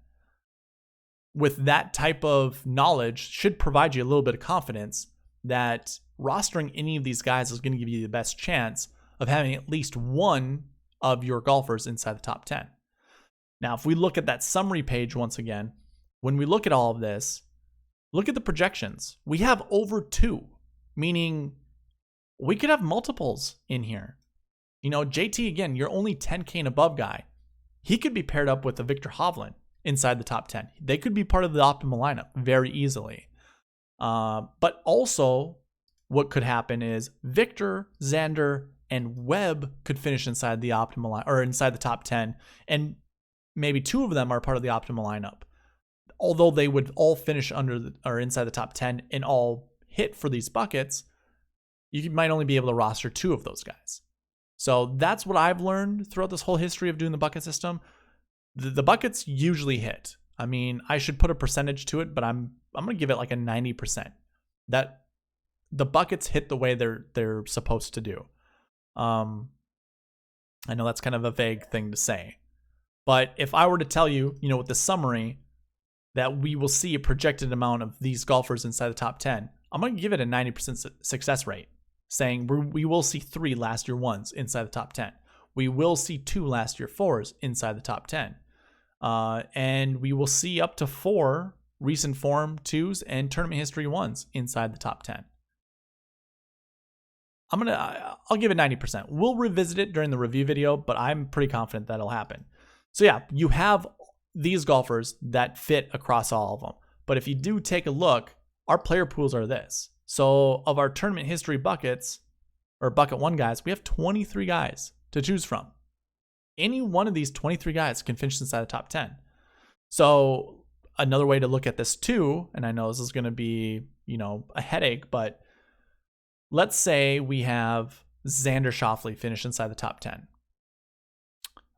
With that type of knowledge should provide you a little bit of confidence that rostering any of these guys is going to give you the best chance of having at least one of your golfers inside the top 10. Now, if we look at that summary page once again, when we look at all of this, look at the projections. We have over 2, meaning we could have multiples in here. JT, again, you're only 10K and above guy. He could be paired up with a Victor Hovland inside the top 10. They could be part of the optimal lineup very easily. But also, what could happen is Victor, Xander, and Webb could finish inside the optimal line, or inside the top 10, and maybe 2 of them are part of the optimal lineup. Although they would all finish or inside the top 10 and all hit for these buckets, you might only be able to roster 2 of those guys. So that's what I've learned throughout this whole history of doing the bucket system. The buckets usually hit. I mean, I should put a percentage to it, but I'm going to give it like a 90%. That the buckets hit the way they're supposed to do. I know that's kind of a vague thing to say, but if I were to tell you, with the summary, that we will see a projected amount of these golfers inside the top 10, I'm going to give it a 90% success rate, saying we will see 3 last year 1s inside the top 10. We will see 2 last year 4s inside the top 10. And we will see up to 4 recent form 2s and tournament history 1s inside the top 10. I'll give it 90%. We'll revisit it during the review video, but I'm pretty confident that'll happen. So yeah, you have these golfers that fit across all of them. But if you do take a look, our player pools are this. So of our tournament history buckets, or bucket 1 guys, we have 23 guys to choose from. Any one of these 23 guys can finish inside the top 10. So another way to look at this too, and I know this is going to be, a headache, but let's say we have Xander Schauffele finish inside the top 10.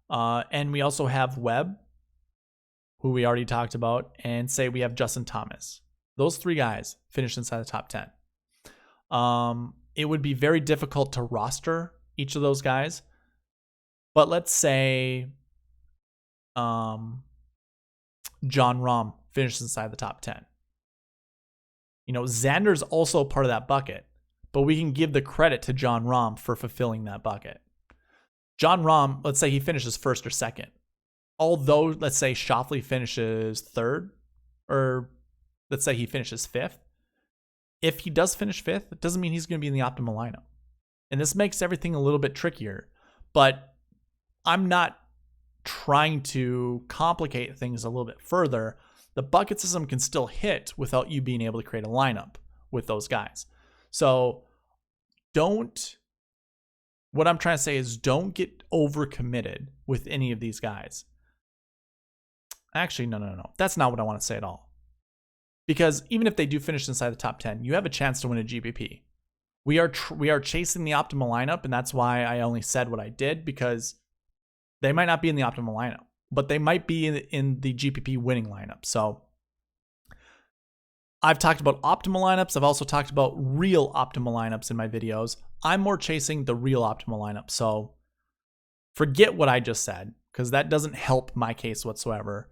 And we also have Webb, who we already talked about, and say we have Justin Thomas. Those 3 guys finish inside the top 10. It would be very difficult to roster each of those guys. But let's say John Rahm finishes inside the top 10. Xander's also part of that bucket, but we can give the credit to John Rahm for fulfilling that bucket. John Rahm, let's say he finishes 1st or 2nd. Although, let's say Schauffele finishes 3rd, or let's say he finishes 5th. If he does finish 5th, it doesn't mean he's going to be in the optimal lineup. And this makes everything a little bit trickier. But I'm not trying to complicate things a little bit further. The bucket system can still hit without you being able to create a lineup with those guys. So what I'm trying to say is don't get overcommitted with any of these guys. Actually, no. That's not what I want to say at all. Because even if they do finish inside the top 10, you have a chance to win a GPP. We are chasing the optimal lineup, and that's why I only said what I did, because they might not be in the optimal lineup, but they might be in the GPP winning lineup. So I've talked about optimal lineups. I've also talked about real optimal lineups in my videos. I'm more chasing the real optimal lineup. So forget what I just said, because that doesn't help my case whatsoever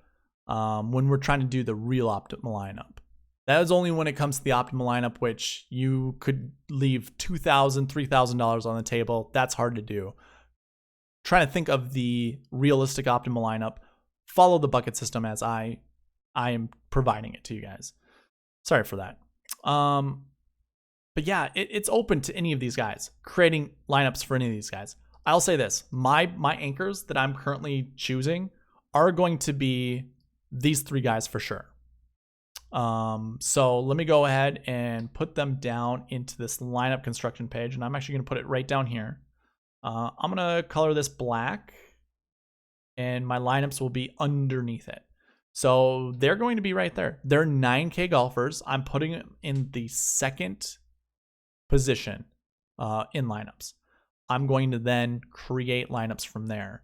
when we're trying to do the real optimal lineup. That is only when it comes to the optimal lineup, which you could leave $2,000, $3,000 on the table. That's hard to do. Trying to think of the realistic optimal lineup. Follow the bucket system as I am providing it to you guys. Sorry for that. But yeah, it's open to any of these guys, creating lineups for any of these guys. I'll say this, my anchors that I'm currently choosing are going to be these 3 guys for sure. So let me go ahead and put them down into this lineup construction page, and I'm actually going to put it right down here. I'm going to color this black, and my lineups will be underneath it. So they're going to be right there. They're 9K golfers. I'm putting them in the second position in lineups. I'm going to then create lineups from there.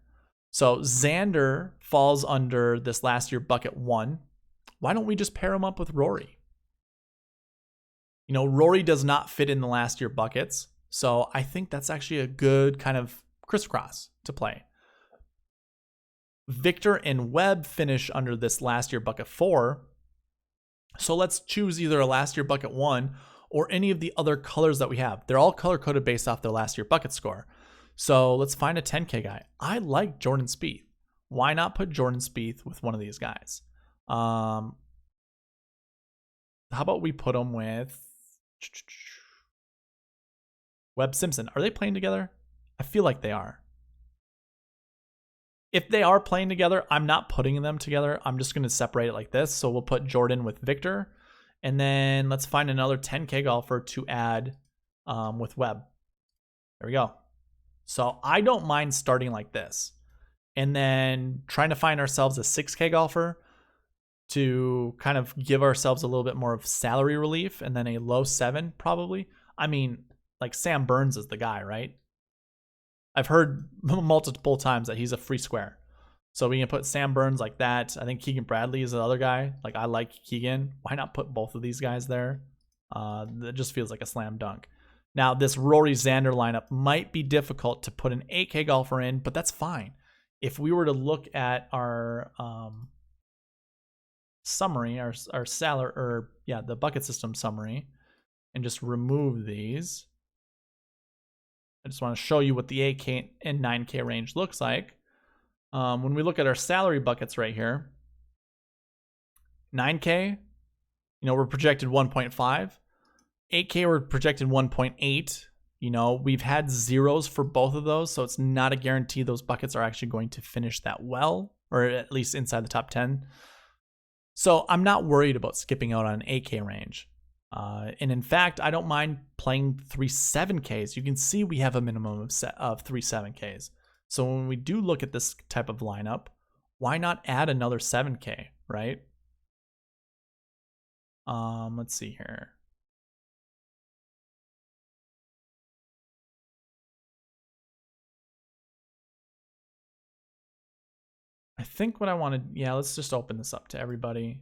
So Xander falls under this last year bucket 1. Why don't we just pair him up with Rory? You know, Rory does not fit in the last year buckets. So I think that's actually a good kind of crisscross to play. Victor and Webb finish under this last year bucket 4. So let's choose either a last year bucket 1 or any of the other colors that we have. They're all color coded based off their last year bucket score. So let's find a 10K guy. I like Jordan Spieth. Why not put Jordan Spieth with one of these guys? How about we put him with Webb Simpson? Are they playing together? I feel like they are. If they are playing together, I'm not putting them together. I'm just going to separate it like this. So we'll put Jordan with Victor. And then let's find another 10K golfer to add with Webb. There we go. So I don't mind starting like this. And then trying to find ourselves a 6K golfer to kind of give ourselves a little bit more of salary relief, and then a low 7 probably. I mean, like Sam Burns is the guy, right? I've heard multiple times that he's a free square. So we can put Sam Burns like that. I think Keegan Bradley is the other guy. Like I like Keegan. Why not put both of these guys there? It just feels like a slam dunk. Now this Rory Xander lineup might be difficult to put an 8K golfer in, but that's fine. If we were to look at our summary, our salary, or yeah, the bucket system summary, and just remove these. I just want to show you what the 8K and 9K range looks like. When we look at our salary buckets right here, 9K, we're projected 1.5. 8K, we're projected 1.8. We've had zeros for both of those, so it's not a guarantee those buckets are actually going to finish that well, or at least inside the top 10. So I'm not worried about skipping out on an 8K range. And in fact, I don't mind playing 3 7Ks. You can see we have a minimum of 3 7Ks. So when we do look at this type of lineup, why not add another 7K, right? Let's see here. I think what I wanted, yeah, let's just open this up to everybody.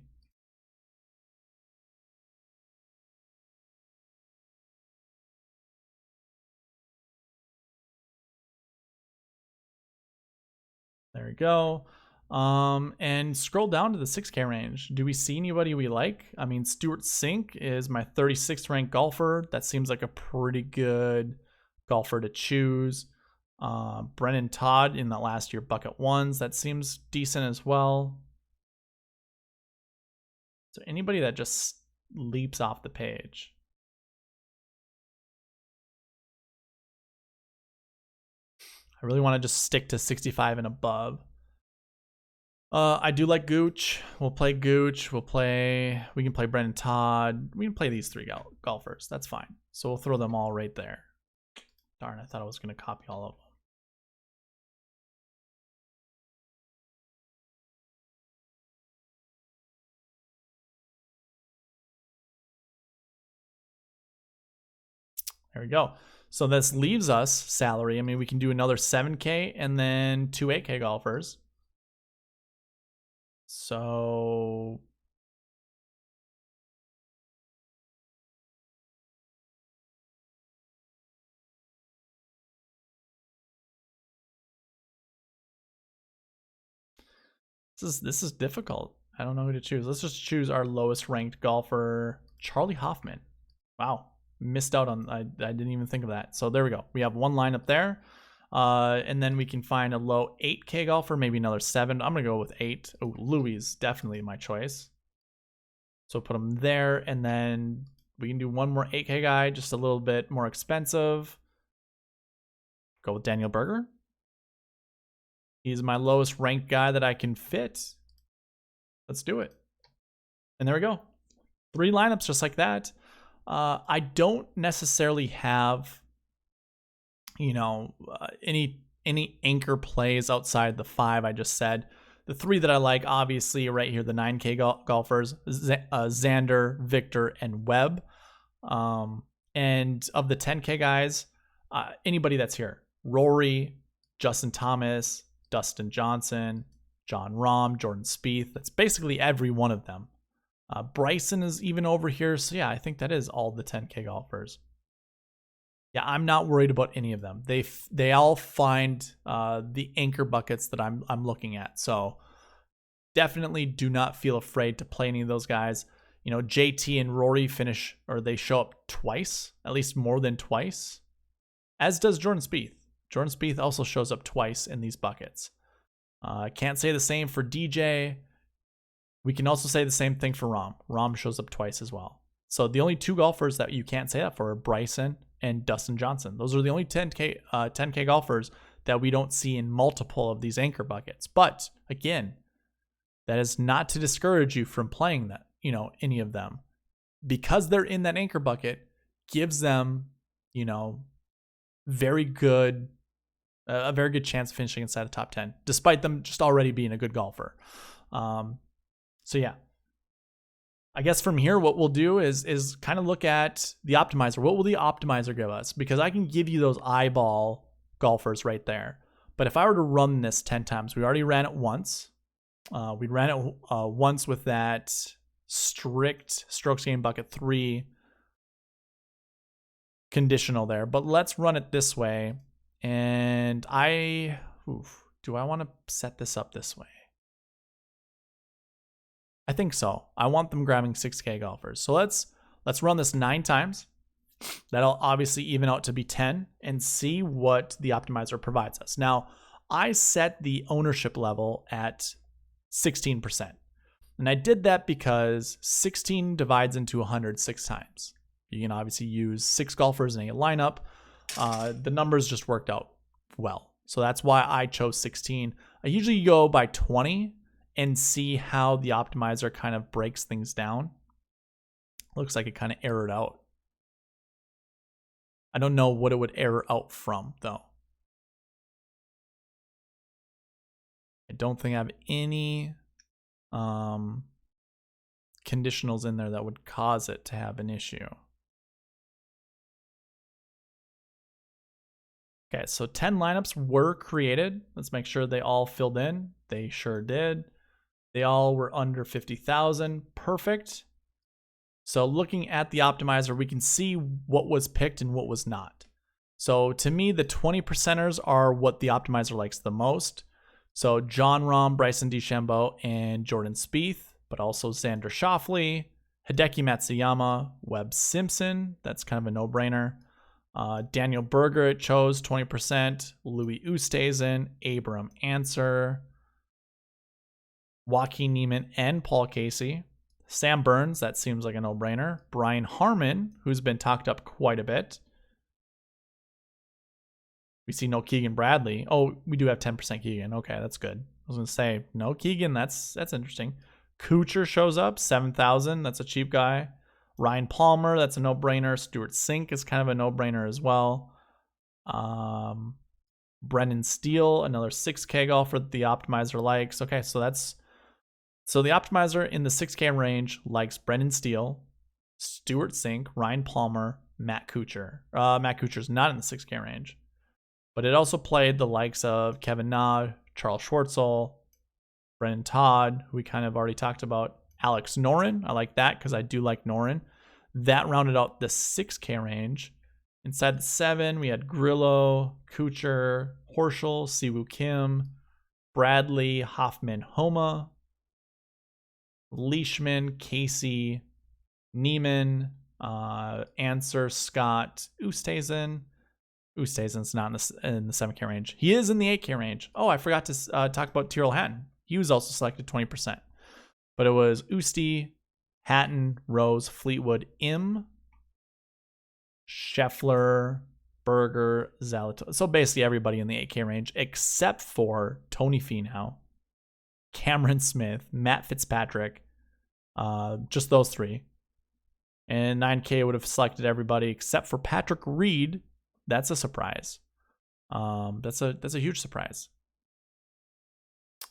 There we go. And scroll down to the 6K range. Do we see anybody we like? I mean, Stuart Sink is my 36th ranked golfer. That seems like a pretty good golfer to choose. Brennan Todd in the last year bucket 1s. That seems decent as well. So anybody that just leaps off the page? I really want to just stick to 65 and above. I do like Gooch. We'll play Gooch. We can play Brennan Todd. We can play these 3 golfers. That's fine. So we'll throw them all right there. Darn, I thought I was going to copy all of them. There we go. So this leaves us salary. I mean, we can do another 7K and then 2 8K golfers. So this is difficult. I don't know who to choose. Let's just choose our lowest ranked golfer, Charlie Hoffman. Wow. Missed out on, I didn't even think of that. So there we go. We have one lineup there. And then we can find a low 8K golfer, maybe another 7. I'm going to go with 8. Oh, Louis is definitely my choice. So put him there. And then we can do one more 8K guy, just a little bit more expensive. Go with Daniel Berger. He's my lowest ranked guy that I can fit. Let's do it. And there we go. 3 lineups just like that. I don't necessarily have, any anchor plays outside the 5 I just said. The 3 that I like, obviously, right here, the 9K golfers, Xander, Victor, and Webb. And of the 10K guys, anybody that's here, Rory, Justin Thomas, Dustin Johnson, John Rahm, Jordan Spieth, that's basically every one of them. Bryson is even over here. So yeah, I think that is all the 10K golfers. Yeah, I'm not worried about any of them. They all find the anchor buckets that I'm looking at. So definitely do not feel afraid to play any of those guys. You know, JT and Rory finish, or they show up twice, at least more than twice, as does Jordan Spieth. Jordan Spieth also shows up twice in these buckets. Can't say the same for DJ. We can also say the same thing for Rahm. Rahm shows up twice as well. So the only two golfers that you can't say that for are Bryson and Dustin Johnson. Those are the only 10K golfers that we don't see in multiple of these anchor buckets. But again, that is not to discourage you from playing that, you know, any of them, because they're in that anchor bucket gives them, you know, a very good chance of finishing inside the top 10, despite them just already being a good golfer. So yeah, I guess from here, what we'll do is kind of look at the optimizer. What will the optimizer give us? Because I can give you those eyeball golfers right there. But if I were to run this 10 times, we already ran it once. We ran it once with that strict strokes gained bucket 3 conditional there. But let's run it this way. And do I want to set this up this way? I think so. I want them grabbing 6K golfers. So let's run this 9 times. That'll obviously even out to be 10 and see what the optimizer provides us. Now, I set the ownership level at 16%. And I did that because 16 divides into 100 6 times. You can obviously use 6 golfers in a lineup. The numbers just worked out well. So that's why I chose 16. I usually go by 20 and see how the optimizer kind of breaks things down. Looks like it kind of errored out. I don't know what it would error out from, though. I don't think I have any conditionals in there that would cause it to have an issue. Okay, so 10 lineups were created. Let's make sure they all filled in. They sure did. They all were under 50,000. Perfect. So looking at the optimizer, we can see what was picked and what was not. So to me, the 20%ers are what the optimizer likes the most. So John Rahm, Bryson DeChambeau, and Jordan Spieth, but also Xander Schauffele, Hideki Matsuyama, Webb Simpson. That's kind of a no-brainer. Daniel Berger it chose 20%. Louis Oosthuizen, Abram Ancer, Joaquin Niemann, and Paul Casey. Sam Burns, that seems like a no-brainer. Brian Harmon, who's been talked up quite a bit. We see no Keegan Bradley. Oh, we do have 10% Keegan. Okay, that's good. I was going to say, no Keegan, that's interesting. Kuchar shows up, 7,000. That's a cheap guy. Ryan Palmer, that's a no-brainer. Stuart Sink is kind of a no-brainer as well. Brendan Steele, another 6K golfer that the optimizer likes. Okay, so the optimizer in the 6K range likes Brendan Steele, Stuart Sink, Ryan Palmer, Matt Kuchar. Matt Kuchar's not in the 6K range, but it also played the likes of Kevin Na, Charles Schwartzel, Brendan Todd, who we kind of already talked about, Alex Noren. I like that because I do like Noren. That rounded out the 6K range. Inside the 7, we had Grillo, Kuchar, Horschel, Siwoo Kim, Bradley, Hoffman, Homa, Leishman, Casey, Neiman, Ancer, Scott, Oosthuizen. Oosthuizen's not in the 7K range. He is in the 8K range. Oh, I forgot to talk about Tyrrell Hatton. He was also selected 20%. But it was Oosty, Hatton, Rose, Fleetwood, Im, Scheffler, Berger, Zalato. So basically everybody in the 8K range except for Tony Finau, Cameron Smith, Matt Fitzpatrick, just those 3. And 9K would have selected everybody except for Patrick Reed. That's a surprise. That's a huge surprise.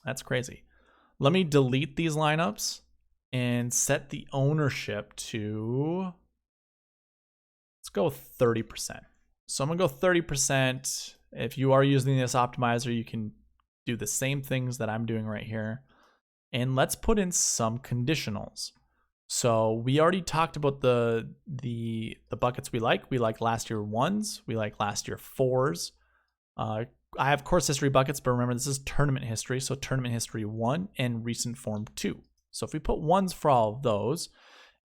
That's crazy. Let me delete these lineups and set the ownership to Let's go 30%. So I'm gonna go 30%. If you are using this optimizer, you can do the same things that I'm doing right here. And let's put in some conditionals. So we already talked about the buckets we like. We like last year 1s. We like last year 4s. I have course history buckets, but remember this is tournament history. So tournament history 1 and recent form 2. So if we put 1s for all of those,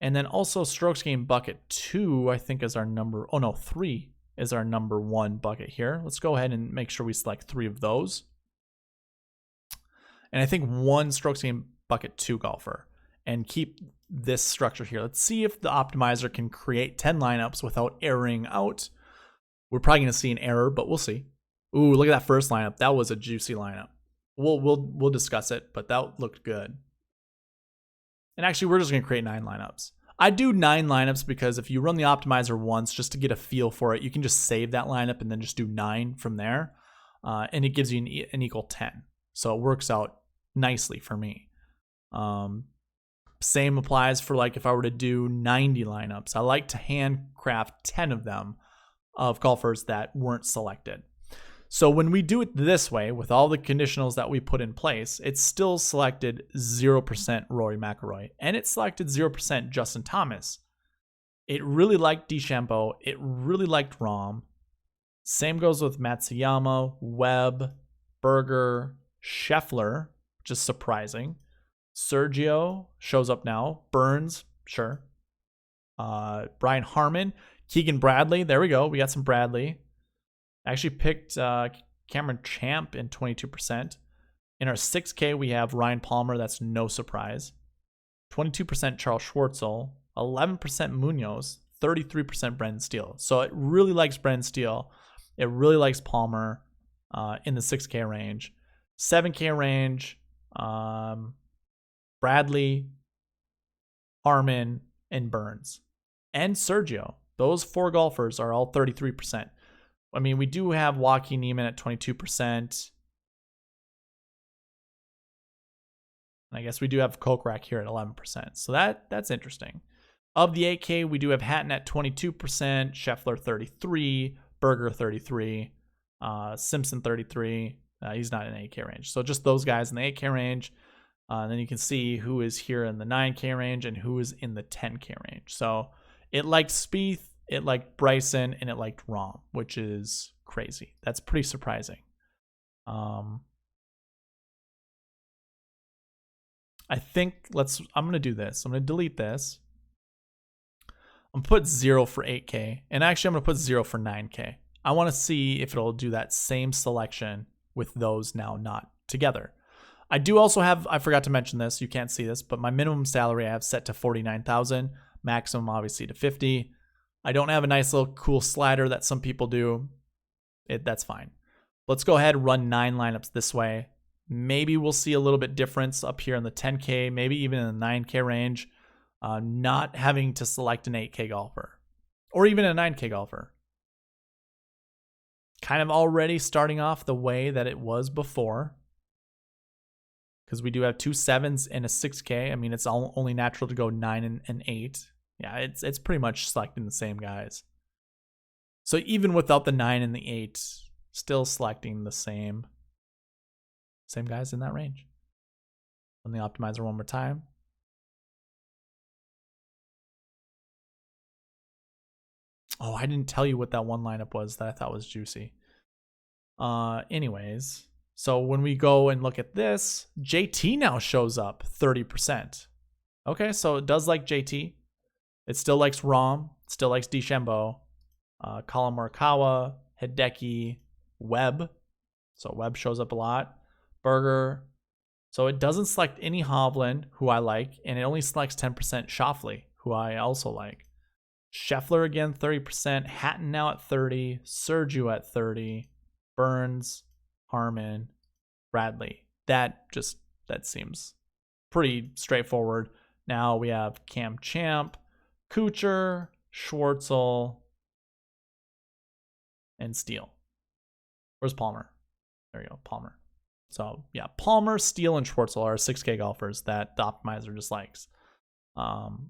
and then also strokes gained bucket 2, I think is our number, 3 is our number 1 bucket here. Let's go ahead and make sure we select 3 of those. And I think 1 strokes gained bucket 2 golfer, and keep this structure here. Let's see if the optimizer can create 10 lineups without erroring out. We're probably gonna see an error, but we'll see. Ooh, look at that first lineup. That was a juicy lineup. We'll discuss it, but that looked good. And actually, we're just gonna create 9 lineups. I do 9 lineups because if you run the optimizer once just to get a feel for it, you can just save that lineup and then just do 9 from there, and it gives you an equal 10. So it works out nicely for me. Same applies for like if I were to do 90 lineups. I like to handcraft 10 of them of golfers that weren't selected. So when we do it this way, with all the conditionals that we put in place, it still selected 0% Rory McIlroy, and it selected 0% Justin Thomas. It really liked DeChambeau. It really liked Rahm. Same goes with Matsuyama, Webb, Berger, Scheffler, which is surprising. Sergio shows up now. Burns, sure. Brian Harmon, Keegan Bradley. There we go. We got some Bradley. I actually picked Cameron Champ in 22%. In our 6K, we have Ryan Palmer. That's no surprise. 22% Charles Schwartzel. 11% Munoz. 33% Brendan Steele. So it really likes Brendan Steele. It really likes Palmer in the 6K range. 7K range, Bradley, Harmon, and Burns. And Sergio. Those 4 golfers are all 33%. I mean, we do have Joaquin Niemann at 22%. I guess we do have Kokrak here at 11%. So that's interesting. Of the 8K, we do have Hatton at 22%, Scheffler 33%, Berger 33%, Simpson 33%. He's not in the 8K range. So just those guys in the 8K range. And then you can see who is here in the 9K range and who is in the 10K range. So it liked Spieth, it liked Bryson, and it liked Rahm, which is crazy. That's pretty surprising. I think I'm going to do this. I'm going to delete this. I'm going to put 0 for 8K. And actually, I'm going to put 0 for 9K. I want to see if it'll do that same selection with those now not together. I do also have, I forgot to mention this, you can't see this, but my minimum salary I have set to $49,000, maximum obviously to $50,000. I don't have a nice little cool slider that some people do. That's fine. Let's go ahead and run 9 lineups this way. Maybe we'll see a little bit difference up here in the 10K, maybe even in the 9K range, not having to select an 8K golfer or even a 9K golfer. Kind of already starting off the way that it was before, because we do have 2 7s and a 6K. I mean, it's only natural to go 9 and 8. Yeah, it's pretty much selecting the same guys. So even without the 9 and the 8, still selecting the same guys in that range. Run the optimizer one more time. Oh, I didn't tell you what that one lineup was that I thought was juicy. Anyways, so when we go and look at this, JT now shows up 30%. Okay, so it does like JT. It still likes Rahm, still likes DeChambeau, Colin Morikawa, Hideki, Webb. So Webb shows up a lot. Berger. So it doesn't select any Hovland, who I like, and it only selects 10% Schauffele, who I also like. Scheffler again, 30%. Hatton now at 30%. Sergio at 30%. Burns, Harmon, Bradley. That seems pretty straightforward. Now we have Cam Champ, Kuchar, Schwartzel, and Steele. Where's Palmer? There you go, Palmer. So yeah, Palmer, Steele, and Schwartzel are 6K golfers that the optimizer just likes.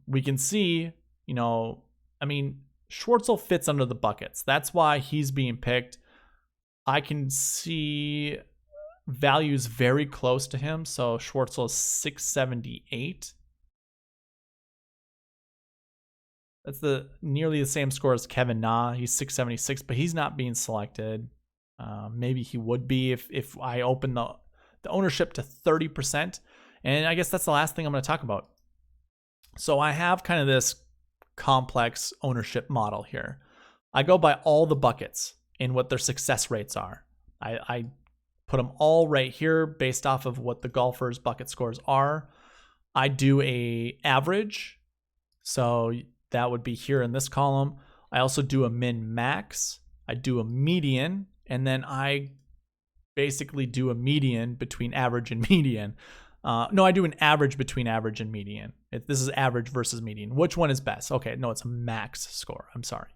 We can see, I mean, Schwartzel fits under the buckets. That's why he's being picked. I can see values very close to him. So Schwartzel is 678. That's nearly the same score as Kevin Na. He's 676, but he's not being selected. Maybe he would be if I open the ownership to 30%. And I guess that's the last thing I'm going to talk about. So I have kind of this complex ownership model here. I go by all the buckets and what their success rates are. I put them all right here based off of what the golfers' bucket scores are. I do a average. So that would be here in this column. I also do a min max. I do a median. And then I basically do a median between average and median. No, I do an average between average and median. This is average versus median. Which one is best? Okay, no, it's a max score. I'm sorry.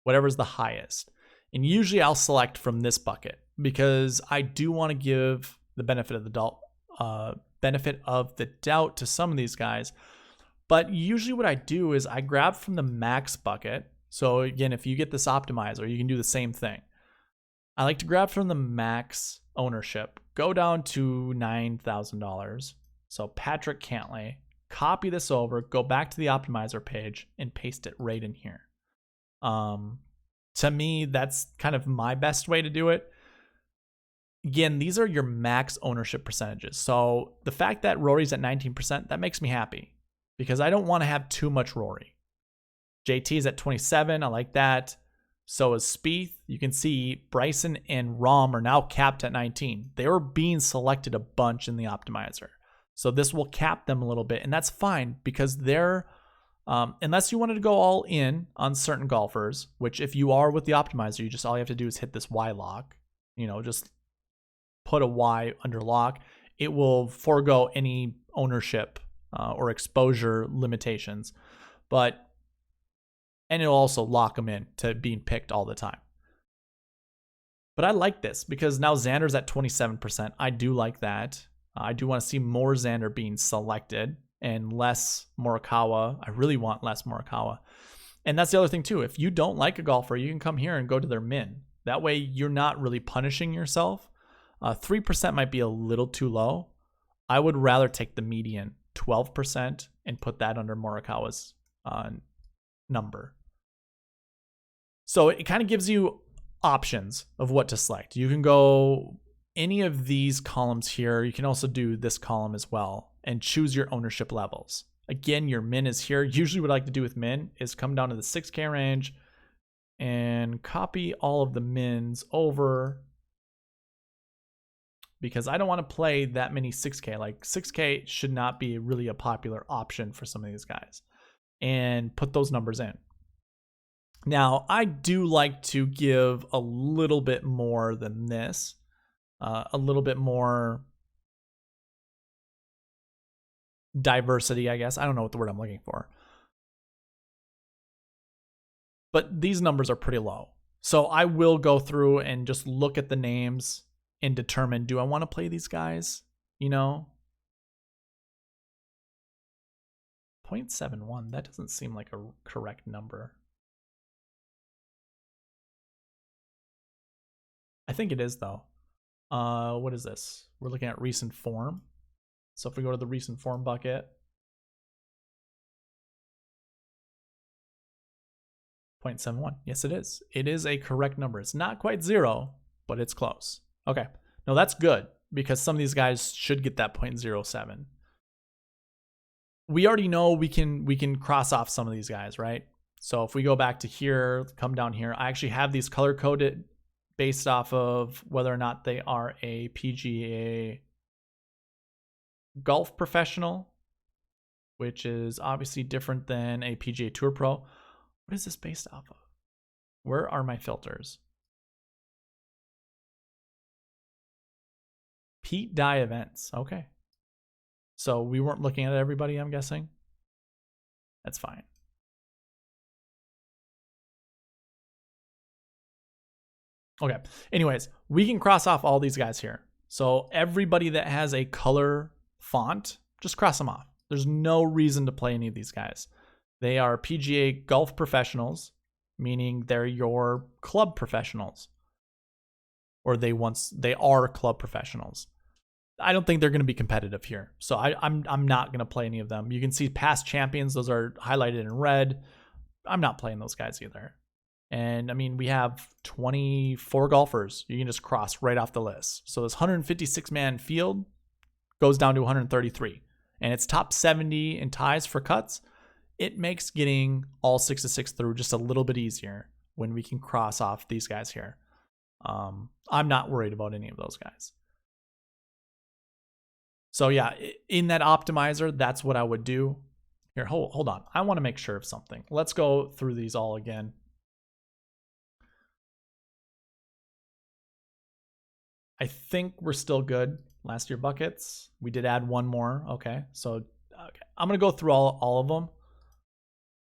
Whatever's the highest. And usually I'll select from this bucket because I do want to give the benefit of the doubt to some of these guys. But usually what I do is I grab from the max bucket. So again, if you get this optimizer, you can do the same thing. I like to grab from the max ownership, go down to $9,000. So Patrick Cantlay, copy this over, go back to the optimizer page and paste it right in here. To me, that's kind of my best way to do it. Again, these are your max ownership percentages. So the fact that Rory's at 19%, that makes me happy because I don't want to have too much Rory. JT is at 27. I like that. So is Spieth. You can see Bryson and Rahm are now capped at 19. They were being selected a bunch in the optimizer. So this will cap them a little bit. And that's fine because they're, unless you wanted to go all in on certain golfers, which if you are with the optimizer, you just all you have to do is hit this Y lock. Just put a Y under lock. It will forego any ownership or exposure limitations. And it'll also lock them in to being picked all the time. But I like this because now Xander's at 27%. I do like that. I do want to see more Xander being selected and less Morikawa. I really want less Morikawa. And that's the other thing too. If you don't like a golfer, you can come here and go to their min. That way you're not really punishing yourself. 3% might be a little too low. I would rather take the median, 12%, and put that under Morikawa's number. So it kind of gives you options of what to select. You can go any of these columns here. You can also do this column as well and choose your ownership levels. Again, your min is here. Usually what I like to do with min is come down to the 6K range and copy all of the mins over because I don't want to play that many 6K. Like 6K should not be really a popular option for some of these guys. And put those numbers in. Now, I do like to give a little bit more than this, a little bit more diversity, I guess. I don't know what the word I'm looking for. But these numbers are pretty low. So I will go through and just look at the names and determine, do I want to play these guys? 0.71, that doesn't seem like a correct number. I think it is though. What is this? We're looking at recent form. So if we go to the recent form bucket, 0.71. Yes, it is. It is a correct number. It's not quite 0, but it's close. Okay. No, that's good because some of these guys should get that 0.07. We already know we can cross off some of these guys, right? So if we go back to here, come down here, I actually have these color coded based off of whether or not they are a PGA golf professional, which is obviously different than a PGA Tour Pro. What is this based off of? Where are my filters? Pete Dye events. Okay. So we weren't looking at everybody, I'm guessing. That's fine. Okay. Anyways, we can cross off all these guys here. So everybody that has a color font, just cross them off. There's no reason to play any of these guys. They are PGA golf professionals. meaning they're your club professionals, or they are club professionals. I don't think they're going to be competitive here, so I'm not going to play any of them. You can see past champions; those are highlighted in red. I'm not playing those guys either. And I mean, we have 24 golfers. You can just cross right off the list. So this 156 man field goes down to 133, and it's top 70 in ties for cuts. It makes getting all 6 to 6 through just a little bit easier when we can cross off these guys here. I'm not worried about any of those guys. So yeah, in that optimizer, that's what I would do. Here, hold on. I want to make sure of something. Let's go through these all again. I think we're still good. Last year buckets. We did add one more. Okay, so I'm going to go through all of them.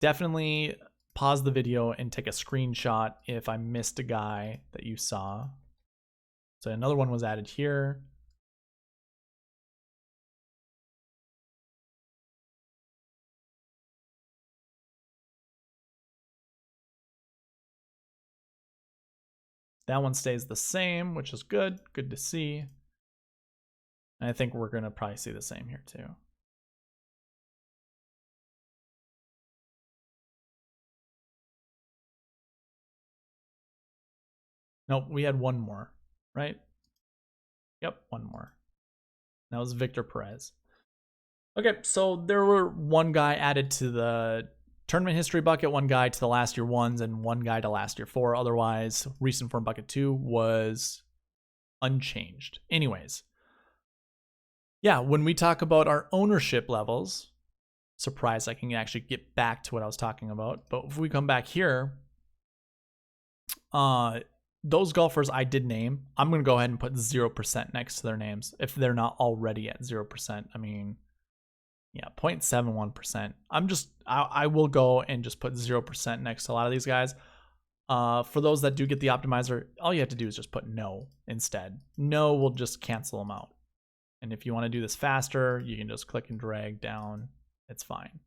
Definitely pause the video and take a screenshot if I missed a guy that you saw. So another one was added here. That one stays the same, which is good. Good to see. And I think we're going to probably see the same here too. Nope, we had one more, right? Yep, one more. That was Victor Perez. Okay, so there were one guy added to the tournament history bucket, one guy to the last year ones, and one guy to last year four. Otherwise, recent form bucket 2 was unchanged. Anyways, yeah, when we talk about our ownership levels, surprised I can actually get back to what I was talking about. But if we come back here, those golfers I did name, I'm going to go ahead and put 0% next to their names if they're not already at 0%. I mean, yeah, 0.71%. I will go and just put 0% next to a lot of these guys. For those that do get the optimizer, all you have to do is just put no instead. No will just cancel them out. And if you want to do this faster, you can just click and drag down. It's fine.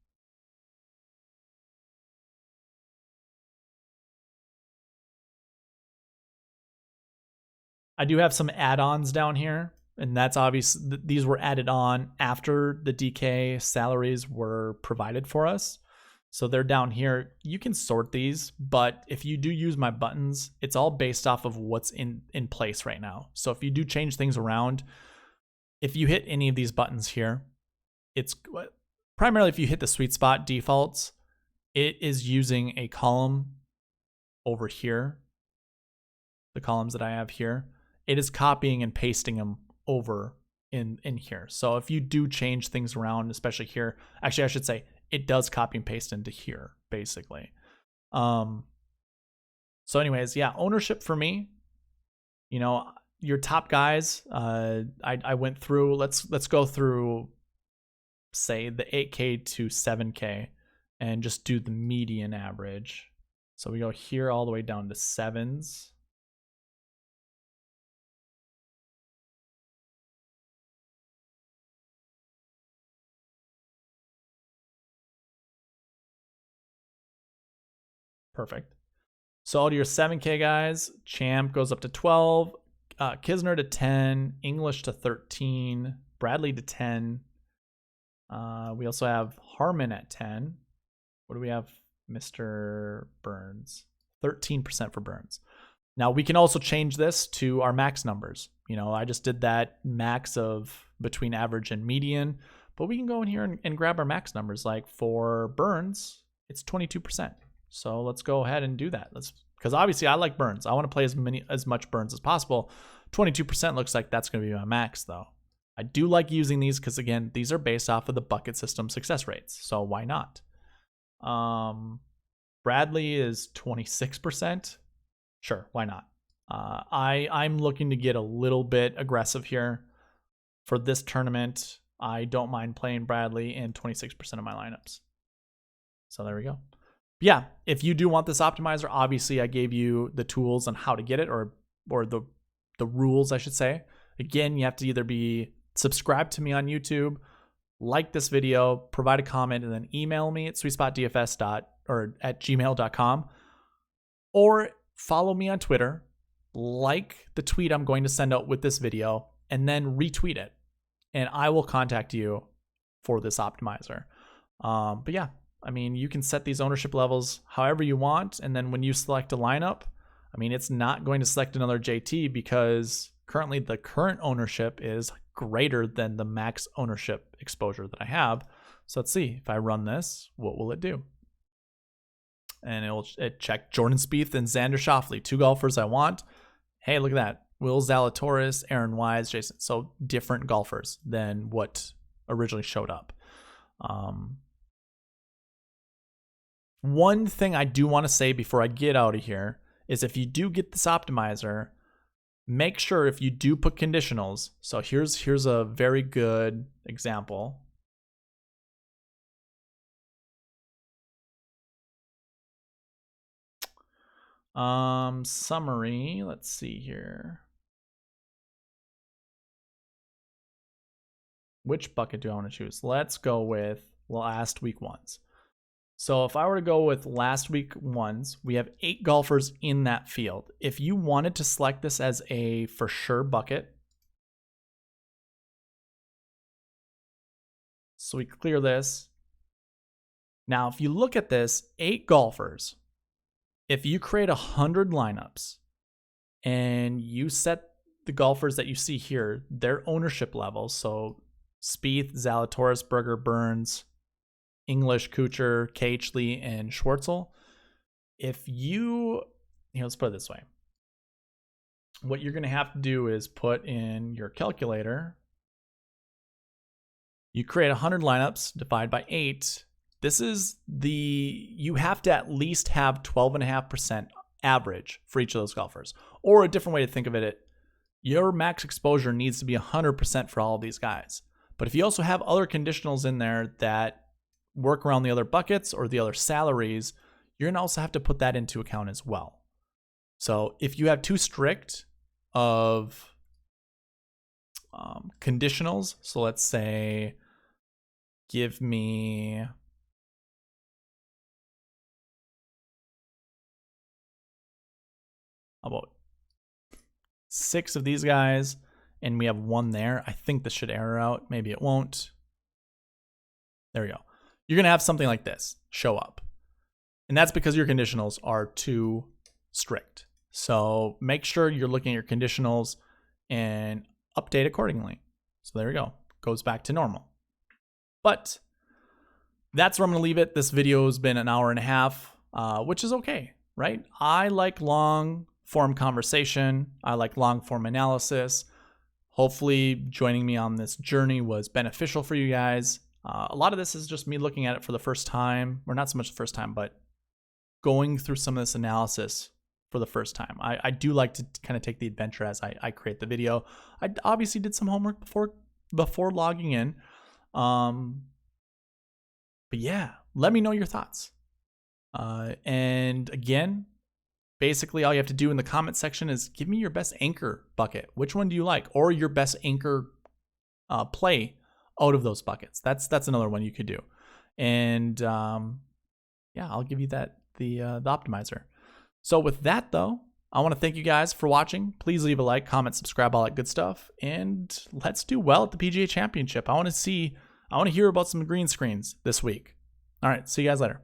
I do have some add-ons down here, and that's obvious. These were added on after the DK salaries were provided for us. So they're down here. You can sort these, but if you do use my buttons, it's all based off of what's in place right now. So if you do change things around, if you hit any of these buttons here, it's primarily if you hit the SweetSpot defaults, it is using a column over here, the columns that I have here. It is copying and pasting them over in here. So if you do change things around, especially here, actually I should say it does copy and paste into here, basically. So anyways, yeah, ownership for me, you know, your top guys, I went through, let's go through, say, the 8K to 7K and just do the median average. So we go here all the way down to 7s. Perfect. So all your 7K guys, Champ goes up to 12, Kisner to 10, English to 13, Bradley to 10. We also have Harmon at 10. What do we have? Mr. Burns, 13% for Burns. Now we can also change this to our max numbers. You know, I just did that max of between average and median, but we can go in here and grab our max numbers. Like for Burns, it's 22%. So let's go ahead and do that. Because obviously I like Burns. I want to play as much Burns as possible. 22% looks like that's going to be my max though. I do like using these because again, these are based off of the bucket system success rates. So why not? Bradley is 26%. Sure, why not? I'm looking to get a little bit aggressive here for this tournament. I don't mind playing Bradley in 26% of my lineups. So there we go. Yeah, if you do want this optimizer, obviously I gave you the tools on how to get it, or the rules, I should say. Again, you have to either be subscribed to me on YouTube, like this video, provide a comment, and then email me at SweetSpotDFS at gmail.com. Or follow me on Twitter, like the tweet I'm going to send out with this video, and then retweet it. And I will contact you for this optimizer. But yeah, I mean, you can set these ownership levels however you want. And then when you select a lineup, I mean, it's not going to select another JT because currently the current ownership is greater than the max ownership exposure that I have. So let's see, if I run this, what will it do? And it check Jordan Spieth and Xander Schauffele, 2 golfers I want. Hey, look at that. Will Zalatoris, Aaron Wise, Jason. So different golfers than what originally showed up. One thing I do want to say before I get out of here is if you do get this optimizer, make sure if you do put conditionals. So here's a very good example. Summary, let's see here. Which bucket do I want to choose? Let's go with last week ones. So if I were to go with last week ones, we have 8 golfers in that field. If you wanted to select this as a for sure bucket, so we clear this. Now, if you look at this, 8 golfers, if you create 100 lineups and you set the golfers that you see here, their ownership levels, so Spieth, Zalatoris, Berger, Burns, English, Kuchar, Cageley, and Schwartzel. If you, let's put it this way. What you're going to have to do is put in your calculator. You create 100 lineups, divide by 8. This is you have to at least have 12.5% average for each of those golfers. Or a different way to think of it, your max exposure needs to be 100% for all of these guys. But if you also have other conditionals in there that work around the other buckets or the other salaries, you're going to also have to put that into account as well. So if you have too strict of conditionals, so let's say give me about 6 of these guys and we have 1 there, I think this should error out. Maybe it won't. There we go. You're going to have something like this show up. And that's because your conditionals are too strict. So make sure you're looking at your conditionals and update accordingly. So there we go. Goes back to normal. But that's where I'm going to leave it. This video has been an hour and a half, which is okay, right? I like long form conversation. I like long form analysis. Hopefully joining me on this journey was beneficial for you guys. A lot of this is just me looking at it for the first time, or not so much the first time, but going through some of this analysis for the first time. I do like to kind of take the adventure as I create the video. I obviously did some homework before logging in. But yeah, let me know your thoughts. And again, basically all you have to do in the comment section is give me your best anchor bucket. Which one do you like? Or your best anchor play out of those buckets. That's another one you could do. And yeah, I'll give you the optimizer. So with that though, I want to thank you guys for watching. Please leave a like, comment, subscribe, all that good stuff. And let's do well at the PGA Championship. I want to hear about some green screens this week. All right, see you guys later.